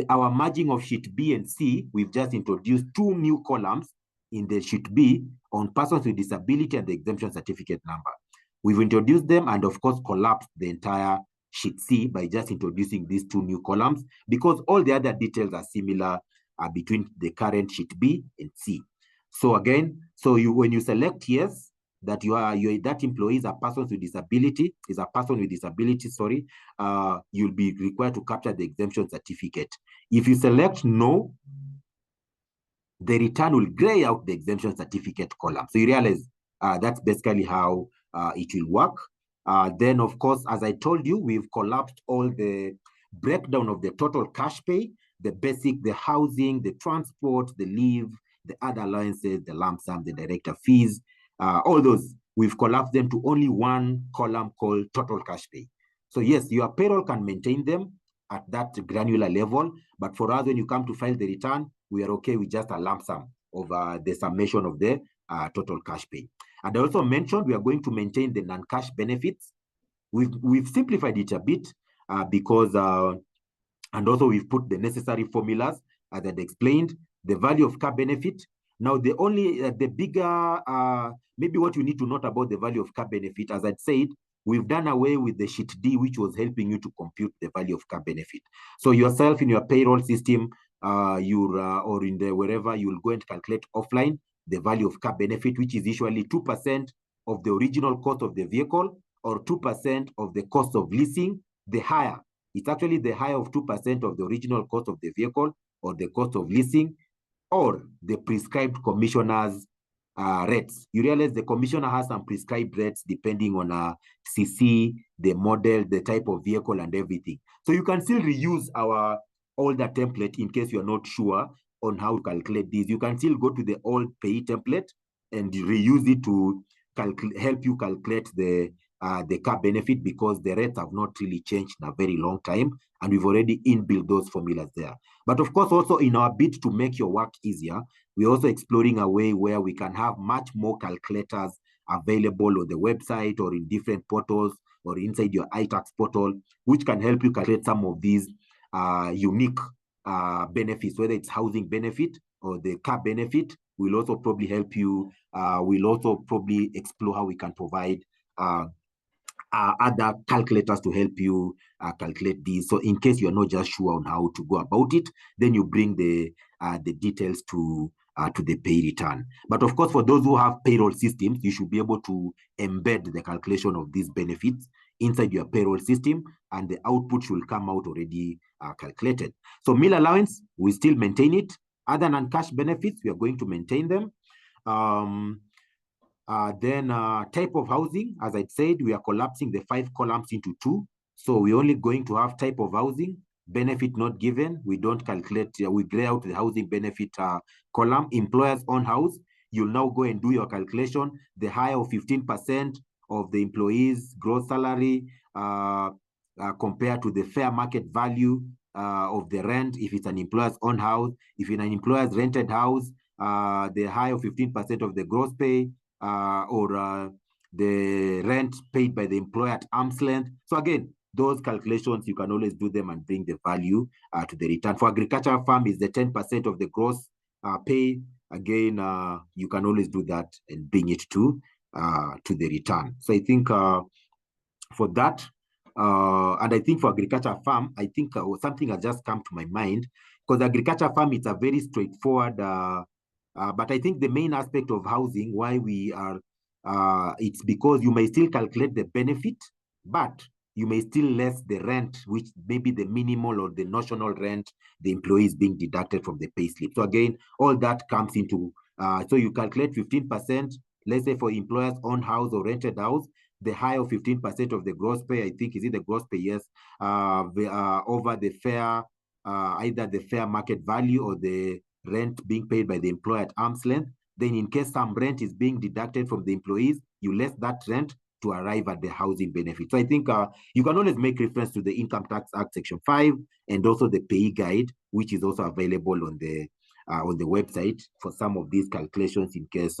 our merging of sheet B and C, we've just introduced 2 new columns in the sheet B on persons with disability and the exemption certificate number. We've introduced them and of course collapsed the entire sheet C by just introducing these 2 new columns, because all the other details are similar between the current sheet B and C. So again, when you select yes, that that employee is a person with disability, sorry, you'll be required to capture the exemption certificate. If you select no, the return will gray out the exemption certificate column. So you realize that's basically how it will work. Then, of course, as I told you, we've collapsed all the breakdown of the total cash pay, the basic, the housing, the transport, the leave, the other allowances, the lump sum, the director fees, all those. We've collapsed them to only one column called total cash pay. So yes, your payroll can maintain them at that granular level, but for us, when you come to file the return, we are okay with just a lump sum of the summation of the total cash pay. And I also mentioned we are going to maintain the non-cash benefits. We've simplified it a bit because, and also we've put the necessary formulas as I'd explained, the value of car benefit. Now, the bigger, maybe what you need to note about the value of car benefit, as I'd said, we've done away with the sheet D, which was helping you to compute the value of car benefit. So yourself in your payroll system, or in the wherever, you'll go and calculate offline the value of car benefit, which is usually 2% of the original cost of the vehicle or 2% of the cost of leasing. The higher, it's actually the higher of 2% of the original cost of the vehicle or the cost of leasing, or the prescribed commissioner's rates. You realize the commissioner has some prescribed rates depending on CC, the model, the type of vehicle, and everything. So you can still reuse our older template in case you're not sure on how to calculate this. You can still go to the old PAYE template and reuse it to help you calculate the the car benefit because the rates have not really changed in a very long time, and we've already inbuilt those formulas there. But of course, also in our bid to make your work easier, we're also exploring a way where we can have much more calculators available on the website or in different portals or inside your iTax portal, which can help you calculate some of these unique benefits, whether it's housing benefit or the car benefit. Will also probably help you. We'll also probably explore how we can provide other calculators to help you calculate these. So in case you're not just sure on how to go about it, then you bring the details to the pay return. But of course, for those who have payroll systems, you should be able to embed the calculation of these benefits inside your payroll system, and the output should come out already calculated. So meal allowance, we still maintain it. Other non-cash benefits, we are going to maintain them. Then type of housing, as I said, we are collapsing the 5 columns into 2. So we're only going to have type of housing, benefit not given. We don't calculate, we gray out the housing benefit column. Employer's own house, you'll now go and do your calculation. The higher of 15% of the employee's gross salary compared to the fair market value of the rent, if it's an employer's own house. If in an employer's rented house, the high of 15% of the gross pay, or the rent paid by the employer at arm's length. So again, those calculations, you can always do them and bring the value to the return. For agricultural farm, is the 10% of the gross pay. Again, you can always do that and bring it to the return. So I think for that, and I think for agricultural farm, I think something has just come to my mind, because agricultural farm, it's a very straightforward, but I think the main aspect of housing, why we are, it's because you may still calculate the benefit, but you may still less the rent, which may be the minimal or the notional rent the employee is being deducted from the pay slip. So again, all that comes into, so you calculate 15%, let's say for employer's own house or rented house, the high of 15% of the gross pay, I think, is it the gross pay? Yes, over the fair, either the fair market value or the rent being paid by the employer at arm's length. Then in case some rent is being deducted from the employees, you less that rent to arrive at the housing benefit. So I think you can always make reference to the Income Tax Act Section 5 and also the PAYE guide, which is also available on the website for some of these calculations in case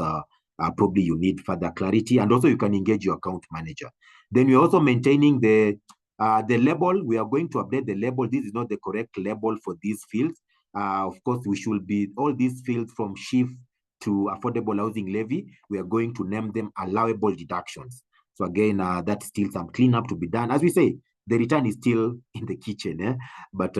probably you need further clarity. And also you can engage your account manager. Then we're also maintaining the label. We are going to update the label. This is not the correct label for these fields. Of course, we should be, all these fields from shift to affordable housing levy, we are going to name them allowable deductions. So again, that's still some cleanup to be done. As we say, the return is still in the kitchen, but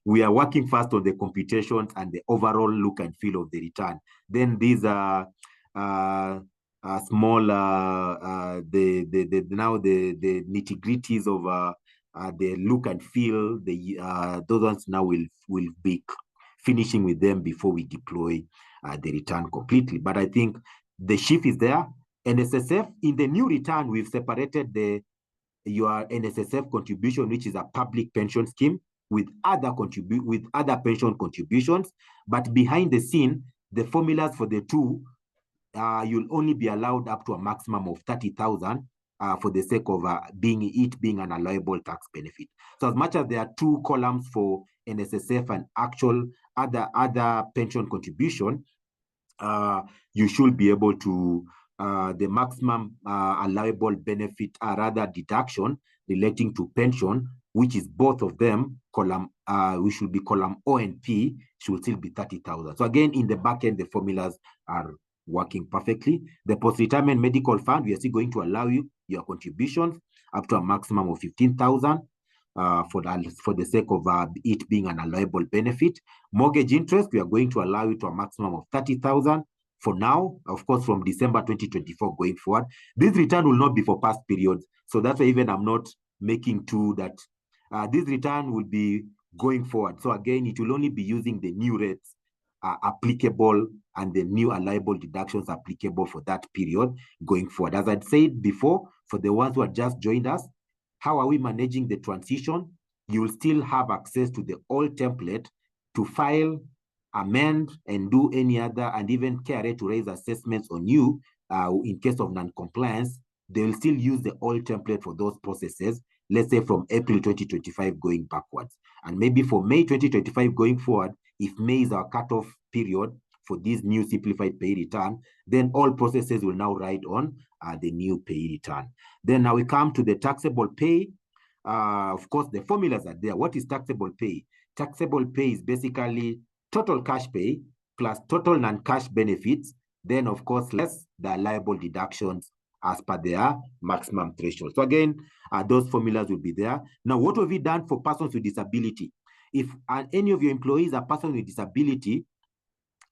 we are working fast on the computations and the overall look and feel of the return. Then these are small, the nitty-gritties of the look and feel, those ones now will be finishing with them before we deploy the return completely. But I think the shift is there. NSSF, in the new return, we've separated your NSSF contribution, which is a public pension scheme, with other pension contributions. But behind the scene, the formulas for the two, you'll only be allowed up to a maximum of 30,000 for the sake of being an allowable tax benefit. So as much as there are 2 columns for NSSF and actual other pension contribution, you should be able to the maximum allowable benefit, rather deduction relating to pension, which is both of them, column, which should be column O and P, should still be 30,000. So again, in the back end, the formulas are working perfectly. The post-retirement medical fund, we are still going to allow you your contributions up to a maximum of 15,000 for the sake of it being an allowable benefit. Mortgage interest, we are going to allow you to a maximum of 30,000 for now. Of course, from December 2024 going forward, this return will not be for past periods. So that's why even I'm not making to that. This return will be going forward. So again, it will only be using the new rates applicable and the new allowable deductions applicable for that period going forward. As I'd said before, for the ones who have just joined us, how are we managing the transition? You will still have access to the old template to file, amend, and do any other, and even KRA to raise assessments on you in case of non-compliance. they will still use the old template for those processes, let's say from April 2025 going backwards. And maybe for May 2025 going forward, if May is our cutoff period for this new simplified pay return, then all processes will now ride on the new pay return. Then now we come to the taxable pay. Of course, the formulas are there. What is taxable pay? Taxable pay is basically total cash pay plus total non-cash benefits, then of course less the liable deductions as per their maximum threshold. So again, those formulas will be there. Now, what have we done for persons with disability? If any of your employees are persons with disability,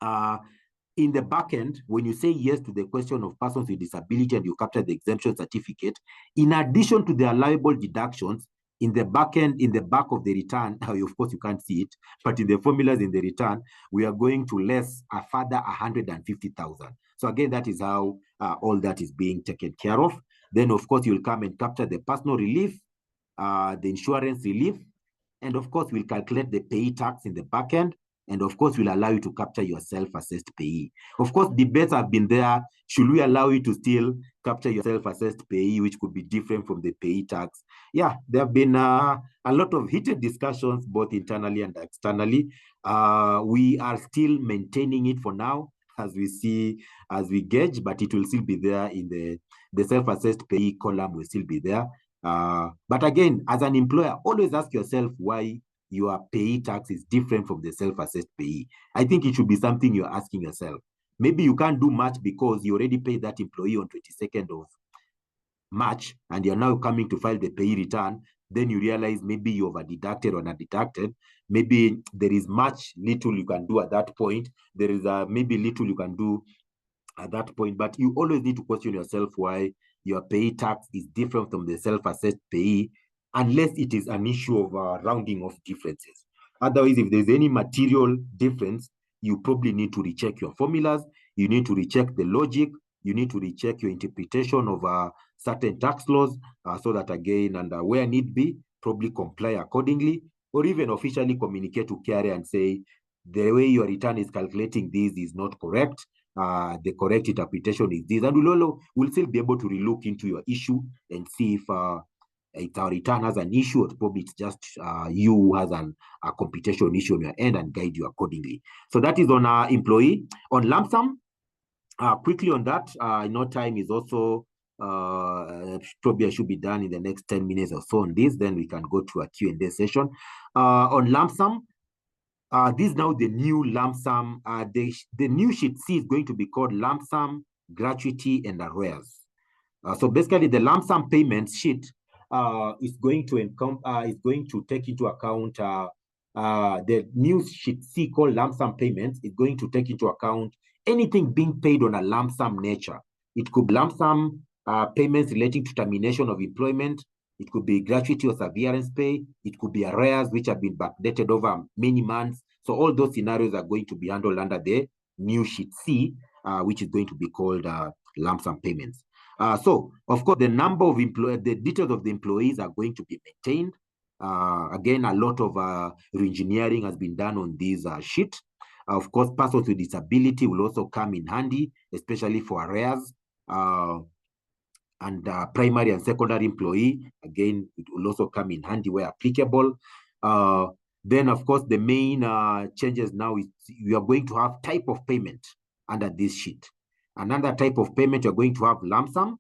in the back end, when you say yes to the question of persons with disability and you capture the exemption certificate, in addition to their liable deductions, in the back end, in the back of the return, of course you can't see it, but in the formulas in the return, we are going to less a further 150,000. So again, that is how all that is being taken care of. Then of course you'll come and capture the personal relief, the insurance relief, and of course we'll calculate the pay tax in the back end, and of course will allow you to capture your self-assessed payee. Of course, debates have been there. Should we allow you to still capture your self-assessed payee, which could be different from the payee tax? Yeah, there have been a lot of heated discussions, both internally and externally. We are still maintaining it for now, as we see, as we gauge, but it will still be there in the self-assessed payee column will still be there. But again, as an employer, always ask yourself why your payee tax is different from the self-assessed payee. I think it should be something you're asking yourself. Maybe you can't do much because you already paid that employee on 22nd of March and you're now coming to file the payee return. Then you realize maybe you over-deducted or not deducted. Maybe there is little you can do at that point. There is maybe little you can do at that point, but you always need to question yourself why your payee tax is different from the self-assessed payee, unless it is an issue of rounding off differences. Otherwise, if there's any material difference, you probably need to recheck your formulas, you need to recheck the logic, you need to recheck your interpretation of certain tax laws, so that again, and where need be, probably comply accordingly, or even officially communicate to KRA and say, the way your return is calculating this is not correct. The correct interpretation is this, and we'll still be able to relook into your issue and see if our return has an issue, or probably it's just you who has a computation issue on your end, and guide you accordingly. So that is on our employee. On lump sum, quickly on that, I know time is also probably I should be done in the next 10 minutes or so on this, then we can go to a Q&A session. On lump sum, this is now the new lump sum. The new sheet C is going to be called lump sum, gratuity, and arrears. So basically, the lump sum payments sheet is going to take into account the new sheet C called lump sum payments is going to take into account anything being paid on a lump sum nature. It could be lump sum payments relating to termination of employment. It could be gratuity or severance pay. It could be arrears, which have been backdated over many months. So all those scenarios are going to be handled under the new sheet C, which is going to be called lump sum payments. So, of course, the number of employees, the details of the employees are going to be maintained. Again, a lot of re-engineering has been done on this sheet. Of course, persons with disability will also come in handy, especially for arrears. And primary and secondary employee, again, it will also come in handy where applicable. Then, of course, the main changes now is you are going to have type of payment under this sheet. Another type of payment, you're going to have lump sum,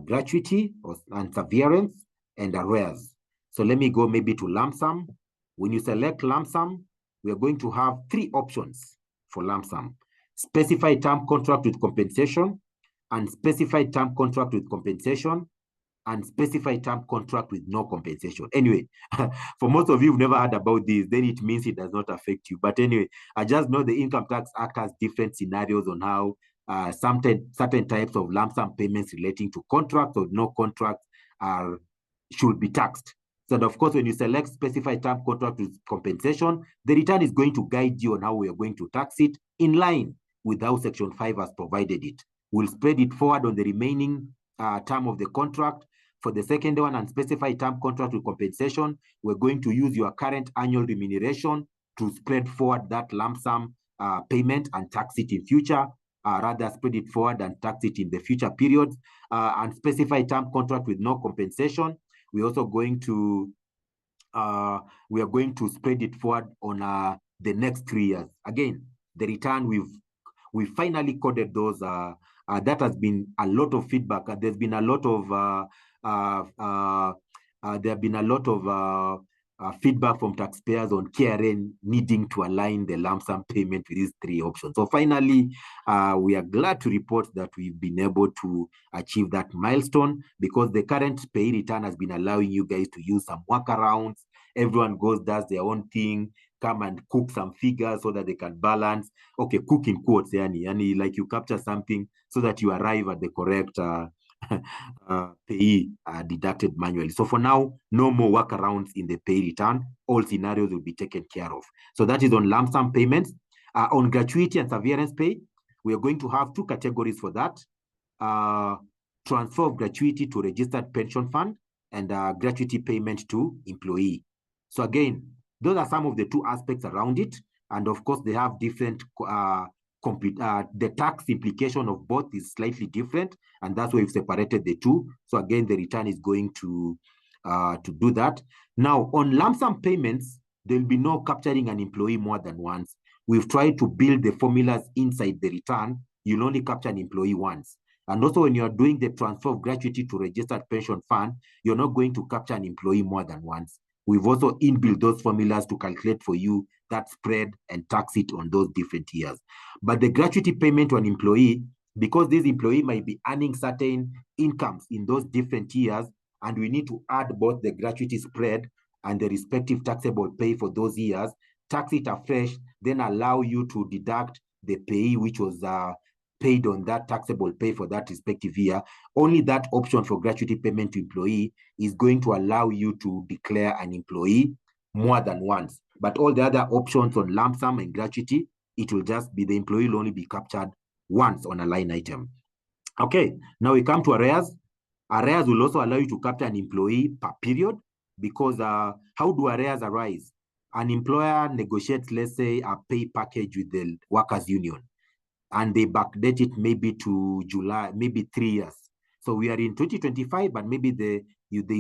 gratuity, and severance, and arrears. So let me go maybe to lump sum. When you select lump sum, we are going to have 3 options for lump sum: specified term contract with compensation, unspecified term contract with compensation, and specified term contract with no compensation. Anyway, for most of you who've never heard about this, then it means it does not affect you. But anyway, I just know the Income Tax Act has different scenarios on how certain types of lump sum payments relating to contracts or no contracts should be taxed. So of course, when you select specified term contract with compensation, the return is going to guide you on how we are going to tax it in line with how Section 5 has provided it. We'll spread it forward on the remaining term of the contract. For the second one, unspecified term contract with compensation, we're going to use your current annual remuneration to spread forward that lump sum payment and tax it in future. rather spread it forward and tax it in the future periods, and specify term contract with no compensation. We're also going to we are going to spread it forward on the next 3 years. Again, the return we finally coded those. That has been a lot of feedback. There's been a lot of there have been a lot of feedback from taxpayers on KRA needing to align the lump sum payment with these 3 options. So finally, we are glad to report that we've been able to achieve that milestone, because the current pay return has been allowing you guys to use some workarounds. Everyone does their own thing, come and cook some figures so that they can balance. Okay, cook in quotes, yani like you capture something so that you arrive at the correct pay deducted manually. So for now, no more workarounds in the pay return. All scenarios will be taken care of. So that is on lump sum payments. On gratuity and severance pay, we are going to have 2 categories for that. Transfer of gratuity to registered pension fund and gratuity payment to employee. So again, those are some of the 2 aspects around it. And of course, they have different, the tax implication of both is slightly different. And that's why we've separated the 2. So again, the return is going to do that. Now, on lump sum payments, there'll be no capturing an employee more than once. We've tried to build the formulas inside the return. You'll only capture an employee once. And also, when you're doing the transfer of gratuity to registered pension fund, you're not going to capture an employee more than once. We've also inbuilt those formulas to calculate for you that spread and tax it on those different years. But the gratuity payment to an employee, because this employee might be earning certain incomes in those different years, and we need to add both the gratuity spread and the respective taxable pay for those years, tax it afresh, then allow you to deduct the pay which was paid on that taxable pay for that respective year. Only that option for gratuity payment to employee is going to allow you to declare an employee more than once. But all the other options on lump sum and gratuity, it will just be the employee will only be captured once on a line item. Okay, now we come to arrears. Arrears will also allow you to capture an employee per period, because how do arrears arise? An employer negotiates, let's say, a pay package with the workers' union, and they backdate it maybe to July, maybe 3 years. So we are in 2025, but maybe they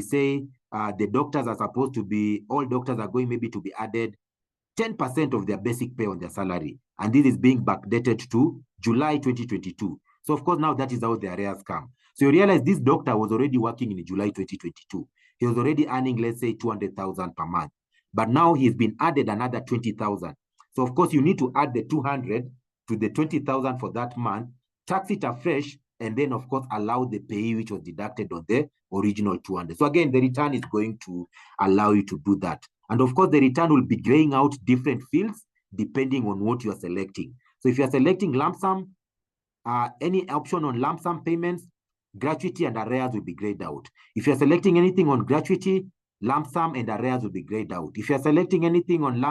say the doctors are supposed to be, all doctors are going maybe to be added 10% of their basic pay on their salary. And this is being backdated to July 2022. So of course, now that is how the arrears come. So you realize this doctor was already working in July 2022. He was already earning, let's say, 200,000 per month. But now he's been added another 20,000. So of course, you need to add the 200 to the 20,000 for that month, tax it afresh, and then of course allow the pay which was deducted on the original 200. So again, the return is going to allow you to do that. And of course, the return will be graying out different fields depending on what you are selecting. So if you are selecting lump sum, any option on lump sum payments, gratuity and arrears will be grayed out. If you're selecting anything on gratuity, lump sum and arrears will be grayed out. If you're selecting anything on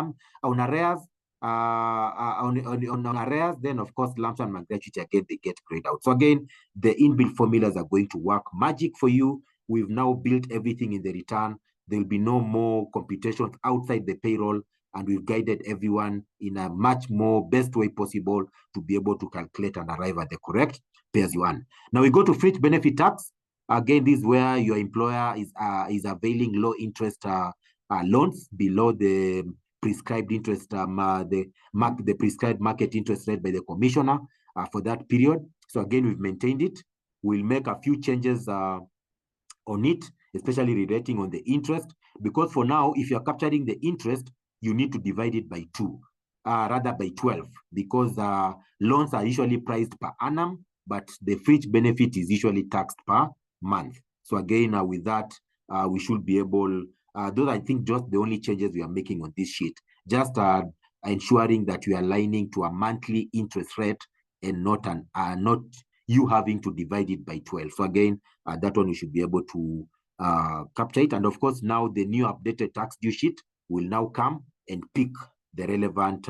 arrears, on arrears, then of course lump sum and gratuity again they get grayed out. So again, the inbuilt formulas are going to work magic for you. We've now built everything in the return. There will be no more computations outside the payroll, and we've guided everyone in a much more best way possible to be able to calculate and arrive at the correct pay as you earn. Now we go to fringe benefit tax. Again, this is where your employer is availing low interest loans below the prescribed interest, the prescribed market interest rate by the commissioner for that period. So again, we've maintained it. We'll make a few changes on it, especially relating on the interest, because for now, if you're capturing the interest, you need to divide it by 2, rather by 12, because loans are usually priced per annum, but the fringe benefit is usually taxed per month. So again, with that, we should be able, those I think just the only changes we are making on this sheet, just ensuring that we are aligning to a monthly interest rate and not you having to divide it by 12. So again, that one we should be able to capture it. And of course, now the new updated tax due sheet will now come and pick the relevant,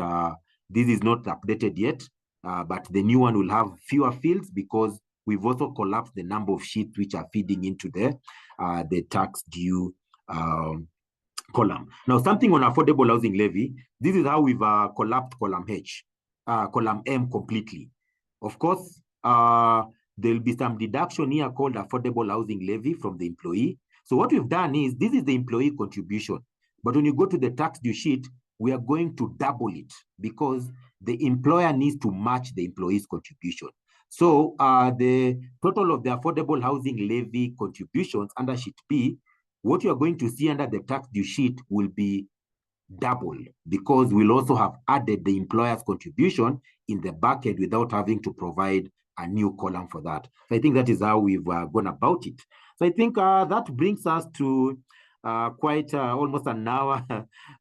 this is not updated yet, but the new one will have fewer fields because we've also collapsed the number of sheets which are feeding into the tax due column. Now, something on affordable housing levy, this is how we've collapsed column H, column M completely. Of course, there'll be some deduction here called affordable housing levy from the employee. So what we've done is, this is the employee contribution. But when you go to the tax due sheet, we are going to double it because the employer needs to match the employee's contribution. So the total of the affordable housing levy contributions under sheet B, what you are going to see under the tax due sheet will be double, because we'll also have added the employer's contribution in the bucket without having to provide a new column for that. So I think that is how we've gone about it. So I think that brings us to quite almost an hour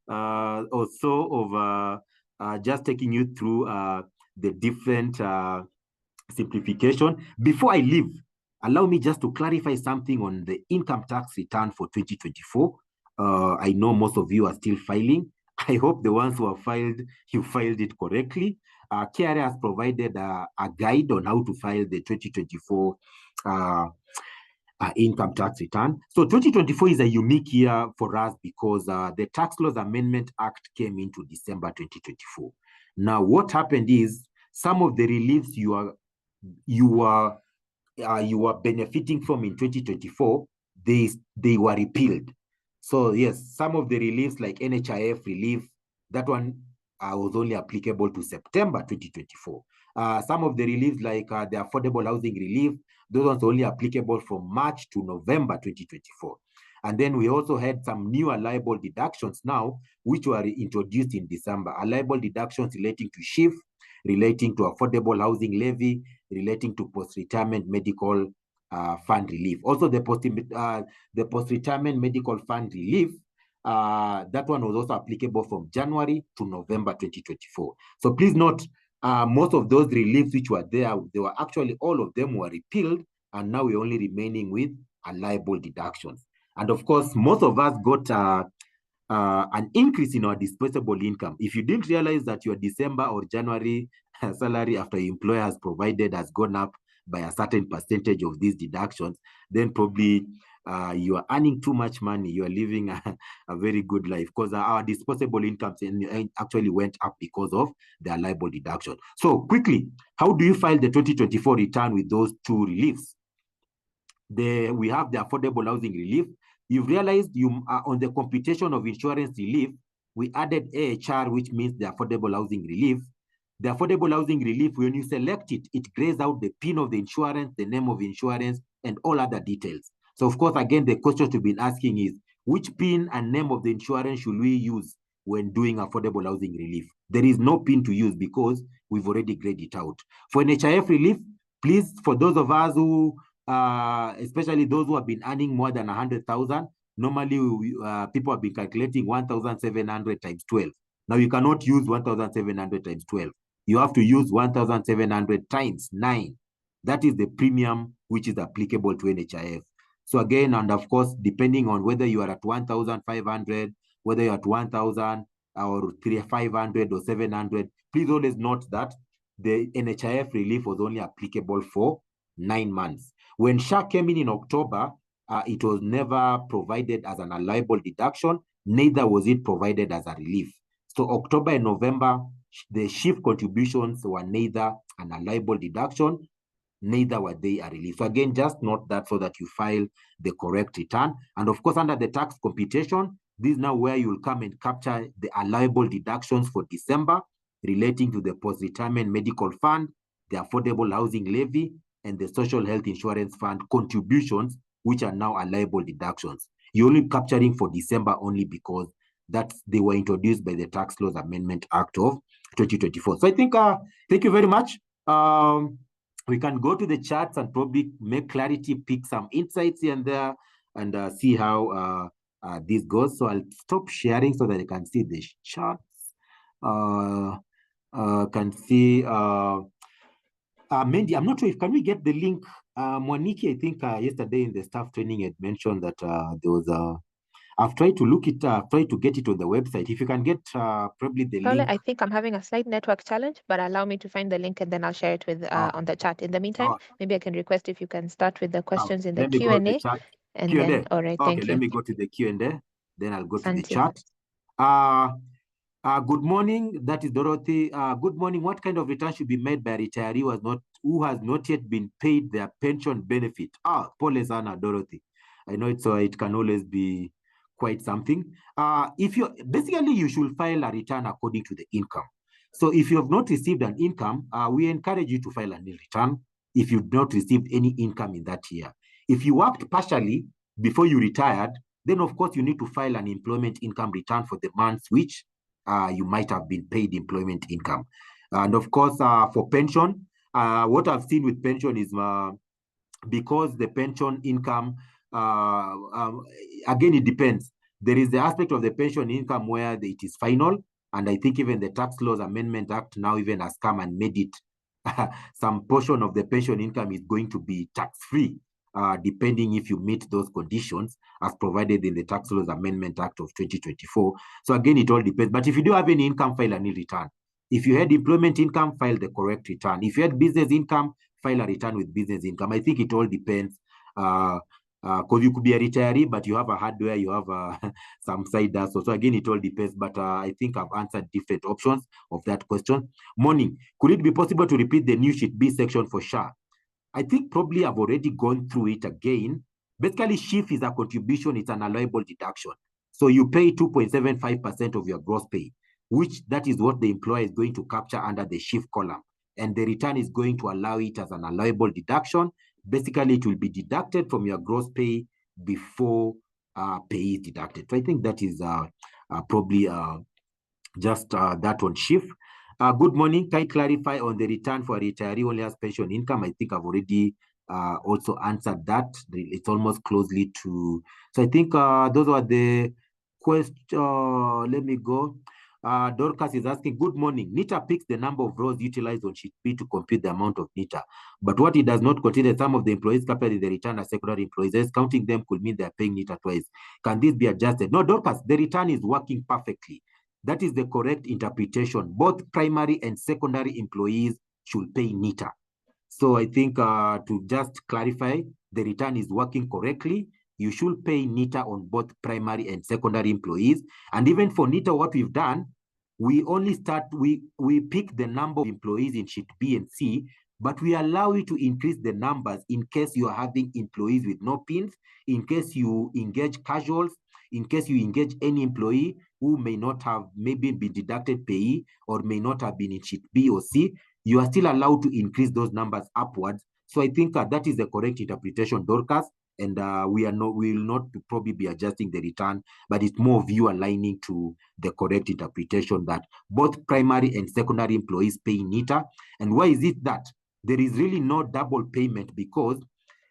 or so of just taking you through the different simplification. Before I leave, allow me just to clarify something on the income tax return for 2024. I know most of you are still filing. I hope the ones who have filed, you filed it correctly. KRA has provided a guide on how to file the 2024 income tax return. So 2024 is a unique year for us because the Tax Laws Amendment Act came into December 2024. Now, what happened is some of the reliefs you are benefiting from in 2024, they were repealed. So yes, some of the reliefs like NHIF relief, that one was only applicable to September 2024. Some of the reliefs like the affordable housing relief, those ones only applicable from March to November 2024. And then we also had some new allowable deductions now, which were introduced in December. Allowable deductions relating to shift, relating to affordable housing levy, relating to post-retirement medical fund relief. Also, the post-retirement medical fund relief, that one was also applicable from January to November 2024. So please note, most of those reliefs which were there, they were actually, all of them were repealed, and now we're only remaining with allowable deductions. And of course, most of us got an increase in our disposable income. If you didn't realize that your December or January salary after your employer has provided has gone up by a certain percentage of these deductions, then probably you are earning too much money. You are living a very good life, because our disposable incomes actually went up because of the allowable deduction. So quickly, how do you file the 2024 return with those two reliefs? We have the affordable housing relief. You've realized you are on the computation of insurance relief, we added AHR, which means the affordable housing relief. The affordable housing relief, when you select it, it grays out the PIN of the insurance, the name of insurance, and all other details. So of course, again, the question to be asking is, which PIN and name of the insurance should we use when doing affordable housing relief? There is no PIN to use because we've already grayed it out. For NHIF relief, please, for those of us who especially those who have been earning more than 100,000, normally people have been calculating 1,700 times 12. Now you cannot use 1,700 times 12. You have to use 1,700 times 9. That is the premium which is applicable to NHIF. So again, and of course, depending on whether you are at 1,500, whether you're at 1,000 or 3,500 or 700, please always note that the NHIF relief was only applicable for 9 months. When SHA came in October, it was never provided as an allowable deduction, neither was it provided as a relief. So October and November, the shift contributions were neither an allowable deduction, neither were they a relief. So again, just note that so that you file the correct return. And of course, under the tax computation, this is now where you'll come and capture the allowable deductions for December relating to the post-retirement medical fund, the affordable housing levy, and the social health insurance fund contributions, which are now allowable deductions. You're only capturing for December only because they were introduced by the Tax Laws Amendment Act of 2024. So I think, thank you very much. We can go to the charts and probably make clarity, pick some insights here and there, and see how this goes. So I'll stop sharing so that I can see the charts. Can see Mandy, I'm not sure if can we get the link. Mwaniki, I think yesterday in the staff training had mentioned that there was I've tried to look it up, tried to get it on the website. If you can get probably the link. I think I'm having a slight network challenge, but allow me to find the link and then I'll share it with on the chat. In the meantime, maybe I can request if you can start with the questions in the Q&A. And Q&A. then, all right, thank you. Let me go to the Q&A, then I'll go to the chat. Good morning, that is Dorothy. Good morning. What kind of return should be made by a retiree who has not who has not yet been paid their pension benefit. Pole sana, Dorothy. I know it can always be quite something. If you basically you should file a return according to the income. So if you have not received an income, we encourage you to file a nil return if you've not received any income in that year. If you worked partially before you retired, then of course you need to file an employment income return for the months which you might have been paid employment income. And of course, for pension, what I've seen with pension is because the pension income, again, it depends. There is the aspect of the pension income where it is final. And I think even the Tax Laws Amendment Act now even has come and made it some portion of the pension income is going to be tax-free, depending if you meet those conditions as provided in the Tax Laws Amendment Act of 2024. So again, it all depends. But if you do have any income, file a nil return. If you had employment income, file the correct return. If you had business income, file a return with business income. I think it all depends. Because you could be a retiree, but you have a hardware, you have some side hustle. So again, it all depends. But I think I've answered different options of that question. Morning. Could it be possible to repeat the new sheet B section for SHA? I think probably I've already gone through it again. Basically, SHIF is a contribution, it's an allowable deduction. So you pay 2.75% of your gross pay, which that is what the employer is going to capture under the SHIF column. And the return is going to allow it as an allowable deduction. Basically, it will be deducted from your gross pay before pay is deducted. So I think that is probably just that on SHIF. Good morning. Can I clarify on the return for a retiree only has pension income? I think I've already also answered that. It's almost closely to. So I think those are the questions. Let me go. Dorcas is asking, good morning. NITA picks the number of rows utilized on sheet B to compute the amount of NITA. But what it does not consider some of the employees captured in the return as secondary employees. Counting them could mean they're paying NITA twice. Can this be adjusted? No, Dorcas, the return is working perfectly. That is the correct interpretation. Both primary and secondary employees should pay NITA. So I think to just clarify, the return is working correctly. You should pay NITA on both primary and secondary employees. And even for NITA, what we've done, we only we pick the number of employees in sheet B and C, but we allow you to increase the numbers in case you are having employees with no pins, in case you engage casuals, in case you engage any employee who may not have maybe been deducted PAYE or may not have been in sheet B or C, you are still allowed to increase those numbers upwards. So I think that is the correct interpretation, Dorcas, and we will not probably be adjusting the return, but it's more of you aligning to the correct interpretation that both primary and secondary employees pay NITA. And why is it that? There is really no double payment because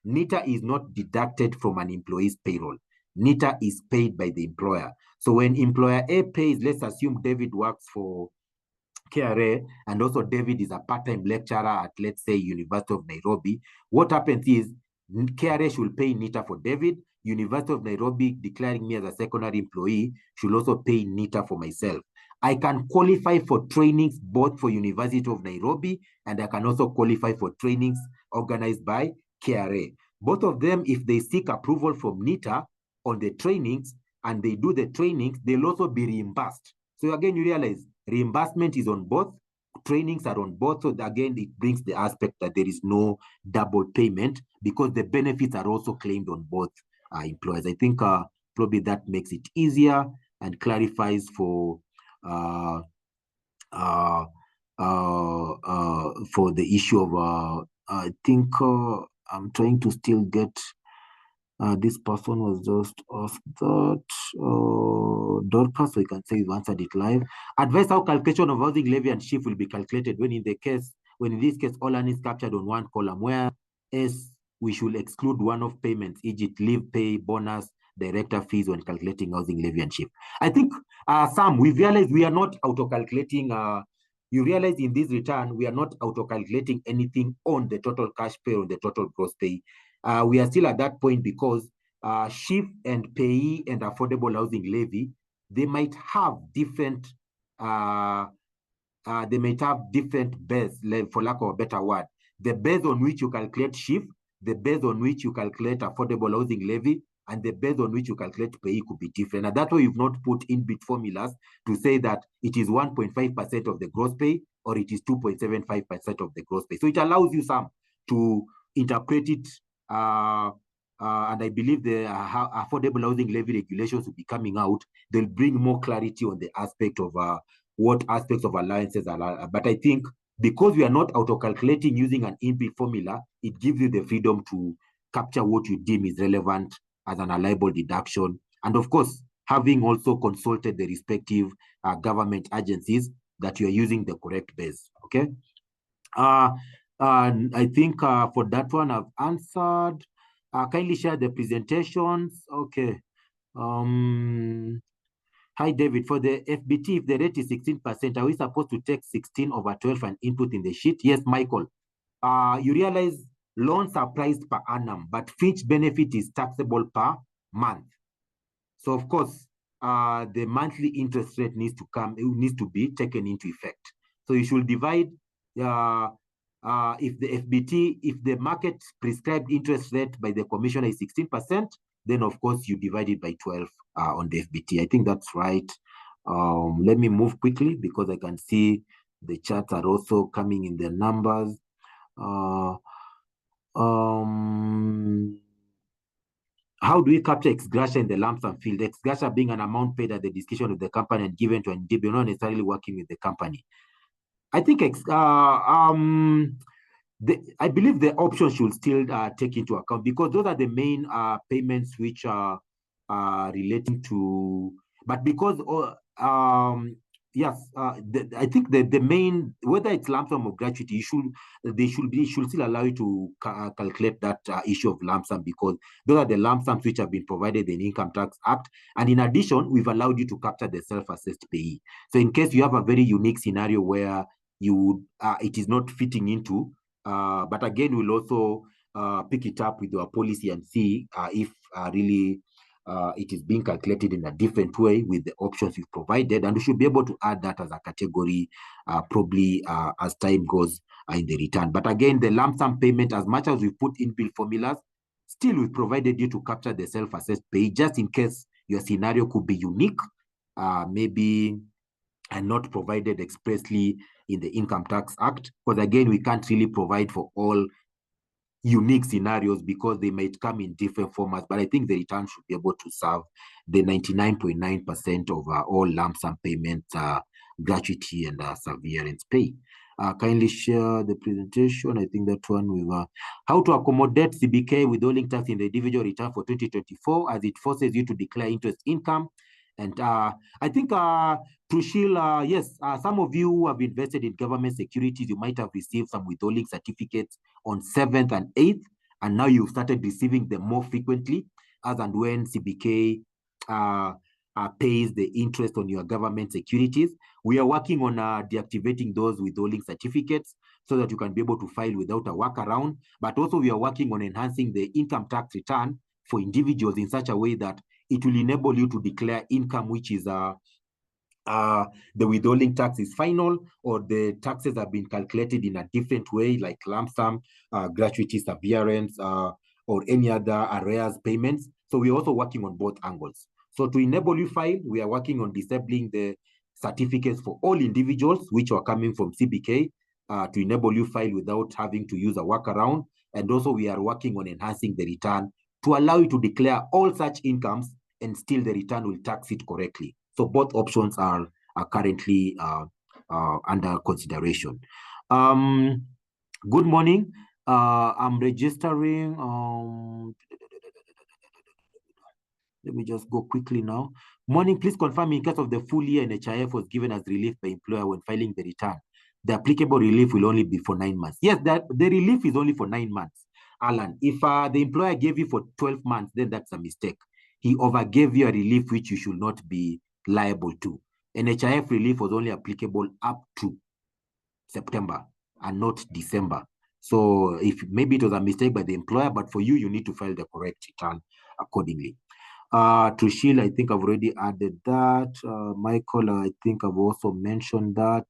NITA is not deducted from an employee's payroll. NITA is paid by the employer. So when employer A pays, let's assume David works for KRA, and also David is a part-time lecturer at, let's say, University of Nairobi. What happens is KRA should pay NITA for David. University of Nairobi, declaring me as a secondary employee, should also pay NITA for myself. I can qualify for trainings both for University of Nairobi, and I can also qualify for trainings organized by KRA. Both of them, if they seek approval from NITA on the trainings and they do the trainings, they'll also be reimbursed. So again, you realize reimbursement is on both, trainings are on both. So again, it brings the aspect that there is no double payment because the benefits are also claimed on both employers. I think probably that makes it easier and clarifies for the issue of, I think I'm trying to still get, this person was just asked that, Dorcas, so you can say you've answered it live. Advise how calculation of housing levy and SHIF will be calculated when in this case, all earnings captured on one column, where we should exclude one-off payments, e.g. leave pay, bonus, director fees when calculating housing levy and SHIF. I think, Sam, we realized we are not auto-calculating, you realize in this return, we are not auto-calculating anything on the total cash pay or the total gross pay. We are still at that point because SHIF and PAYE and affordable housing levy, they might have different, base, for lack of a better word. The base on which you calculate SHIF, the base on which you calculate affordable housing levy, and the base on which you calculate PAYE could be different. And that's why you've not put in bit formulas to say that it is 1.5% of the gross pay, or it is 2.75% of the gross pay. So it allows you some to interpret it, and I believe the affordable housing levy regulations will be coming out. They'll bring more clarity on the aspect of what aspects of allowances are. But I think because we are not auto-calculating using an inbuilt formula, it gives you the freedom to capture what you deem is relevant as an allowable deduction. And of course, having also consulted the respective government agencies that you are using the correct base, okay? I think for that one, I've answered. Kindly share the presentations. Okay. Hi, David. For the FBT, if the rate is 16%, are we supposed to take 16 over 12 and input in the sheet? Yes, Michael. You realize loans are priced per annum, but Fitch benefit is taxable per month. So, of course, the monthly interest rate needs to be taken into effect. So you should divide if the FBT, if the market prescribed interest rate by the commissioner is 16%, then of course you divide it by 12 on the FBT. I think that's right. Let me move quickly because I can see the charts are also coming in the numbers. How do we capture ex gratia in the lump sum field? Ex gratia being an amount paid at the discretion of the company and given to an individual, not necessarily working with the company. I think I believe the option should still take into account, because those are the main payments which are relating to, but because yes, I think the main, whether it's lump sum or gratuity, they should still allow you to calculate that issue of lump sum, because those are the lump sums which have been provided in the Income Tax Act. And in addition, we've allowed you to capture the self-assessed payee. So in case you have a very unique scenario where it is not fitting into, but again, we'll also pick it up with our policy and see if really it is being calculated in a different way with the options you've provided, and we should be able to add that as a category probably as time goes in the return. But again, the lump sum payment, as much as we put inbuilt formulas, still we've provided you to capture the self-assessed pay, just in case your scenario could be unique, maybe and not provided expressly in the Income Tax Act, because again, we can't really provide for all unique scenarios because they might come in different formats. But I think the return should be able to serve the 99.9% of all lump sum payments, gratuity and severance pay. Kindly share the presentation. I think that one we were how to accommodate CBK withholding tax in the individual return for 2024, as it forces you to declare interest income. And I think, Trushil, yes, some of you who have invested in government securities, you might have received some withholding certificates on 7th and 8th, and now you've started receiving them more frequently as and when CBK pays the interest on your government securities. We are working on deactivating those withholding certificates so that you can be able to file without a workaround, but also we are working on enhancing the income tax return for individuals in such a way that it will enable you to declare income which is the withholding tax is final, or the taxes have been calculated in a different way, like lump sum, gratuity, severance, or any other arrears payments. So we're also working on both angles. So to enable you file, we are working on disabling the certificates for all individuals which are coming from CBK to enable you file without having to use a workaround. And also we are working on enhancing the return to allow you to declare all such incomes and still the return will tax it correctly. So both options are currently under consideration. Good morning. I'm registering. Let me just go quickly now. Morning, please confirm in case of the full year NHIF was given as relief by employer when filing the return. The applicable relief will only be for 9 months. Yes, the relief is only for 9 months. Alan, if the employer gave you for 12 months, then that's a mistake. He overgave you a relief which you should not be liable to. NHIF relief was only applicable up to September and not December. So if maybe it was a mistake by the employer, but for you, you need to file the correct return accordingly. Trushil, I think I've already added that. Michael, I think I've also mentioned that.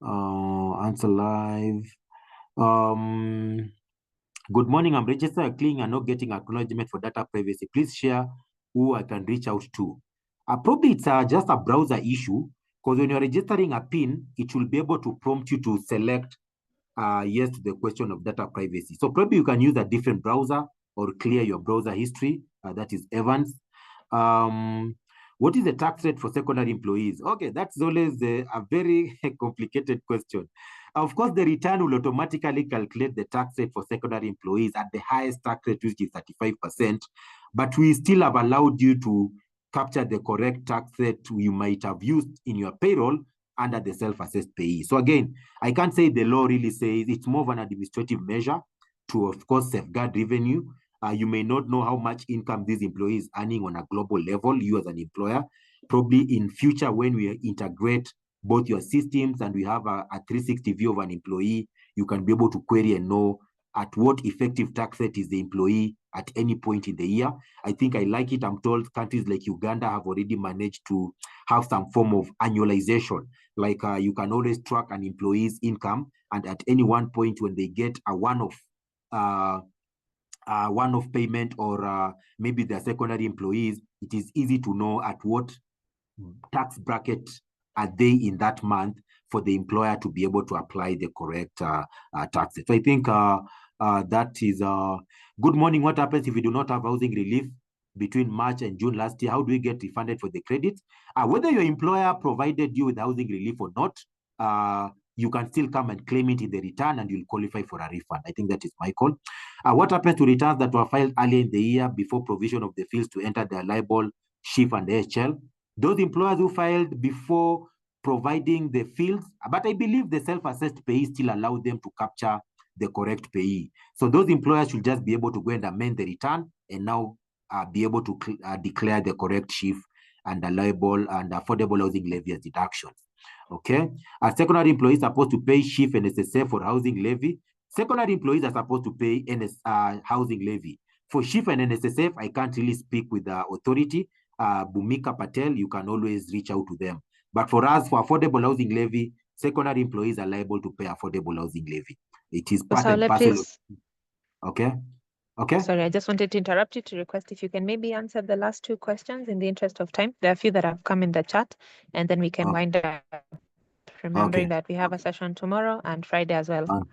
Answer live. Good morning, I'm registered cleaning and not getting acknowledgement for data privacy. Please share who I can reach out to. Probably it's just a browser issue. Because when you're registering a PIN, it will be able to prompt you to select yes to the question of data privacy. So probably you can use a different browser or clear your browser history. That is Evans. What is the tax rate for secondary employees? Okay, that's always a very complicated question. Of course, the return will automatically calculate the tax rate for secondary employees at the highest tax rate, which is 35%, but we still have allowed you to capture the correct tax rate you might have used in your payroll under the self-assessed payee. So again, I can't say the law really says it's more of an administrative measure to, of course, safeguard revenue. You may not know how much income these employees earning on a global level, you as an employer. Probably in future, when we integrate both your systems and we have a 360 view of an employee, you can be able to query and know at what effective tax rate is the employee at any point in the year. I think I like it. I'm told countries like Uganda have already managed to have some form of annualization. Like you can always track an employee's income, and at any one point when they get a one-off payment, or maybe they're secondary employees, it is easy to know at what tax bracket are they in that month for the employer to be able to apply the correct tax. So I think that is good morning. What happens if we do not have housing relief between March and June last year? How do we get refunded for the credits? Whether your employer provided you with housing relief or not, you can still come and claim it in the return and you'll qualify for a refund. I think that is my call. What happens to returns that were filed earlier in the year before provision of the fields to enter their liable, SHIF, and AHL? Those employers who filed before providing the fields, but I believe the self-assessed payee still allow them to capture the correct payee. So those employers should just be able to go and amend the return and now be able to declare the correct SHIF and allowable and affordable housing levy as deductions. Okay. Secondary employees are supposed to pay SHIF and SSF for housing levy. Secondary employees are supposed to pay housing levy. For SHIF and NSSF, I can't really speak with the authority. Bhumika Patel, you can always reach out to them. But for us, for affordable housing levy, secondary employees are liable to pay affordable housing levy. It is part and parcel of... Okay. Okay. Sorry, I just wanted to interrupt you to request if you can maybe answer the last two questions in the interest of time. There are a few that have come in the chat, and then we can wind up, remembering that we have a session tomorrow and Friday as well.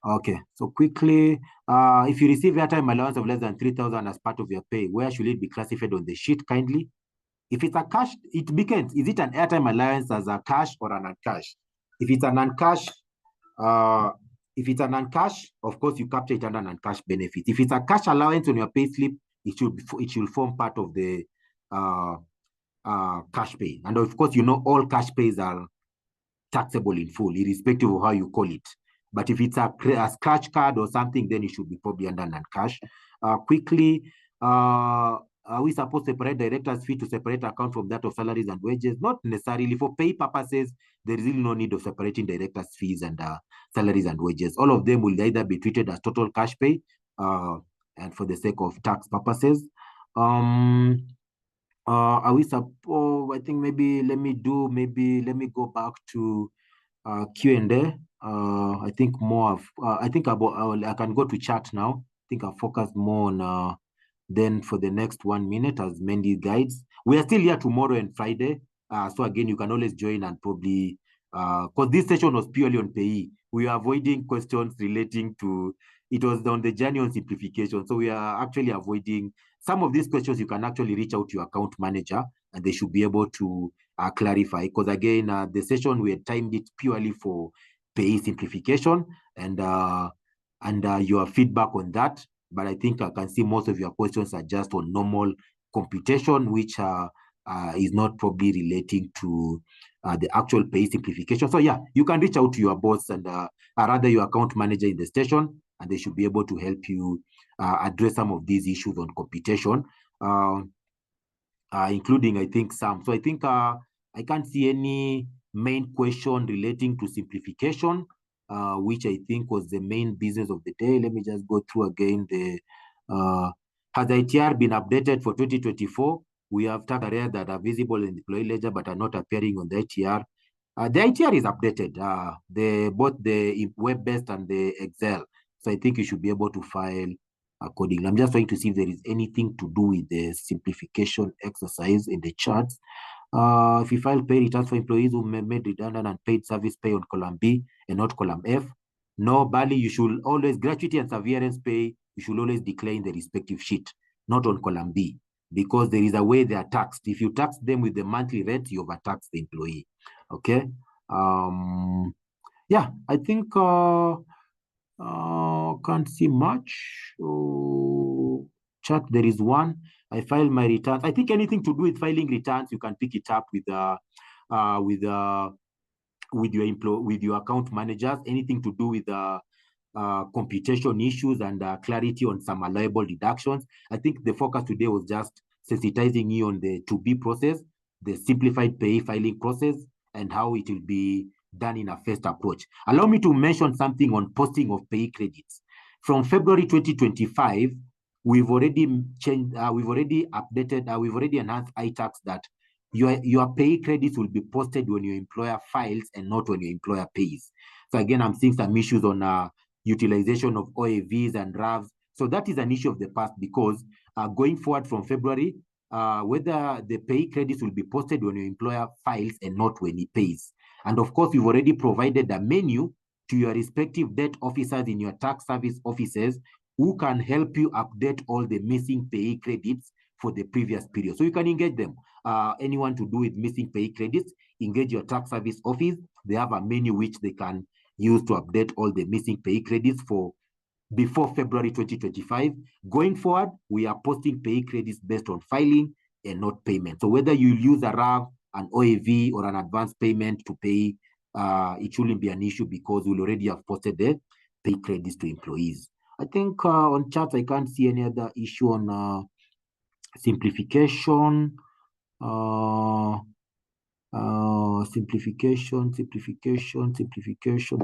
Okay. So quickly, if you receive airtime allowance of less than 3,000 as part of your pay, where should it be classified on the sheet kindly? If it's a cash, it begins. Is it an airtime allowance as a cash or an uncash? If it's an uncash, of course, you capture it under an uncash benefit. If it's a cash allowance on your pay slip, it should form part of the cash pay. And of course, all cash pays are taxable in full, irrespective of how you call it. But if it's a scratch card or something, then it should be probably under non-cash. Quickly, are we supposed to separate director's fee to separate account from that of salaries and wages? Not necessarily. For pay purposes, there is really no need of separating director's fees and salaries and wages. All of them will either be treated as total cash pay and for the sake of tax purposes. Are we supposed, I think maybe let me go back to Q&A. I think more of, I can go to chat now. I think I'll focus more on then for the next 1 minute as Mendy guides. We are still here tomorrow and Friday. So again, you can always join and probably, because this session was purely on payee. We are avoiding questions relating to, it was on the journey on simplification. So we are actually avoiding some of these questions. You can actually reach out to your account manager and they should be able to clarify. Because again, the session, we had timed it purely for payee simplification and your feedback on that. But I think I can see most of your questions are just on normal computation, which is not probably relating to the actual pay simplification. So yeah, you can reach out to your boss and rather your account manager in the station, and they should be able to help you address some of these issues on computation, including, I think, some. So I think I can't see any main question relating to simplification, which I think was the main business of the day. Let me just go through again the, has the ITR been updated for 2024? We have tax areas that are visible in the employee ledger but are not appearing on the ITR. The ITR is updated, both the web-based and the Excel. So I think you should be able to file accordingly. I'm just trying to see if there is anything to do with the simplification exercise in the charts. If you file pay returns for employees who made redundant and paid service pay on column B and not column F, no, Bali, you should always, gratuity and severance pay, you should always declare in the respective sheet, not on column B, because there is a way they are taxed. If you tax them with the monthly rate, you overtax the employee. Okay. Yeah, I think can't see much. Oh, chat, there is one. I filed my returns. I think anything to do with filing returns, you can pick it up with your account managers. Anything to do with computation issues and clarity on some allowable deductions. I think the focus today was just sensitizing you on the to-be process, the simplified pay filing process, and how it will be done in a phased approach. Allow me to mention something on posting of pay credits. From February 2025, we've already changed, we've already updated, we've already enhanced iTax that your pay credits will be posted when your employer files and not when your employer pays. So again, I'm seeing some issues on utilization of OAVs and RAVs. So that is an issue of the past because going forward from February, whether the pay credits will be posted when your employer files and not when he pays. And of course, we've already provided a menu to your respective debt officers in your tax service offices who can help you update all the missing pay credits for the previous period. So you can engage them. Anyone to do with missing pay credits, engage your tax service office. They have a menu which they can use to update all the missing pay credits for before February 2025. Going forward, we are posting pay credits based on filing and not payment. So whether you use a RAV, an OAV, or an advance payment to pay, it shouldn't be an issue because we'll already have posted the pay credits to employees. I think on charts, I can't see any other issue on simplification. Simplification.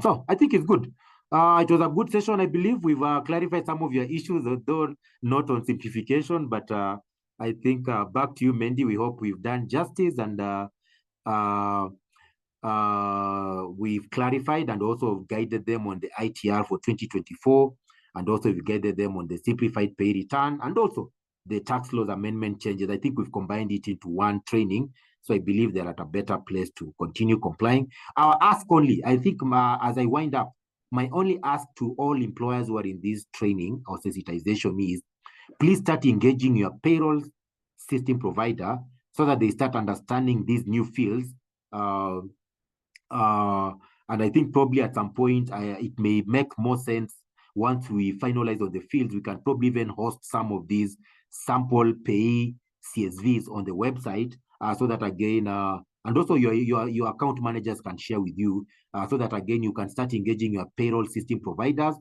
So I think it's good. It was a good session. I believe we've clarified some of your issues, though not on simplification, but I think back to you, Mendy. We hope we've done justice and we've clarified and also guided them on the ITR for 2024, and also we've guided them on the simplified pay return and also the tax laws amendment changes. I think we've combined it into one training. So I believe they're at a better place to continue complying. Our ask only, I think as I wind up, my only ask to all employers who are in this training or sensitization is, please start engaging your payroll system provider so that they start understanding these new fields. And I think probably at some point, it may make more sense once we finalize on the fields, we can probably even host some of these sample pay CSVs on the website so that again, and also your account managers can share with you so that again, you can start engaging your payroll system providers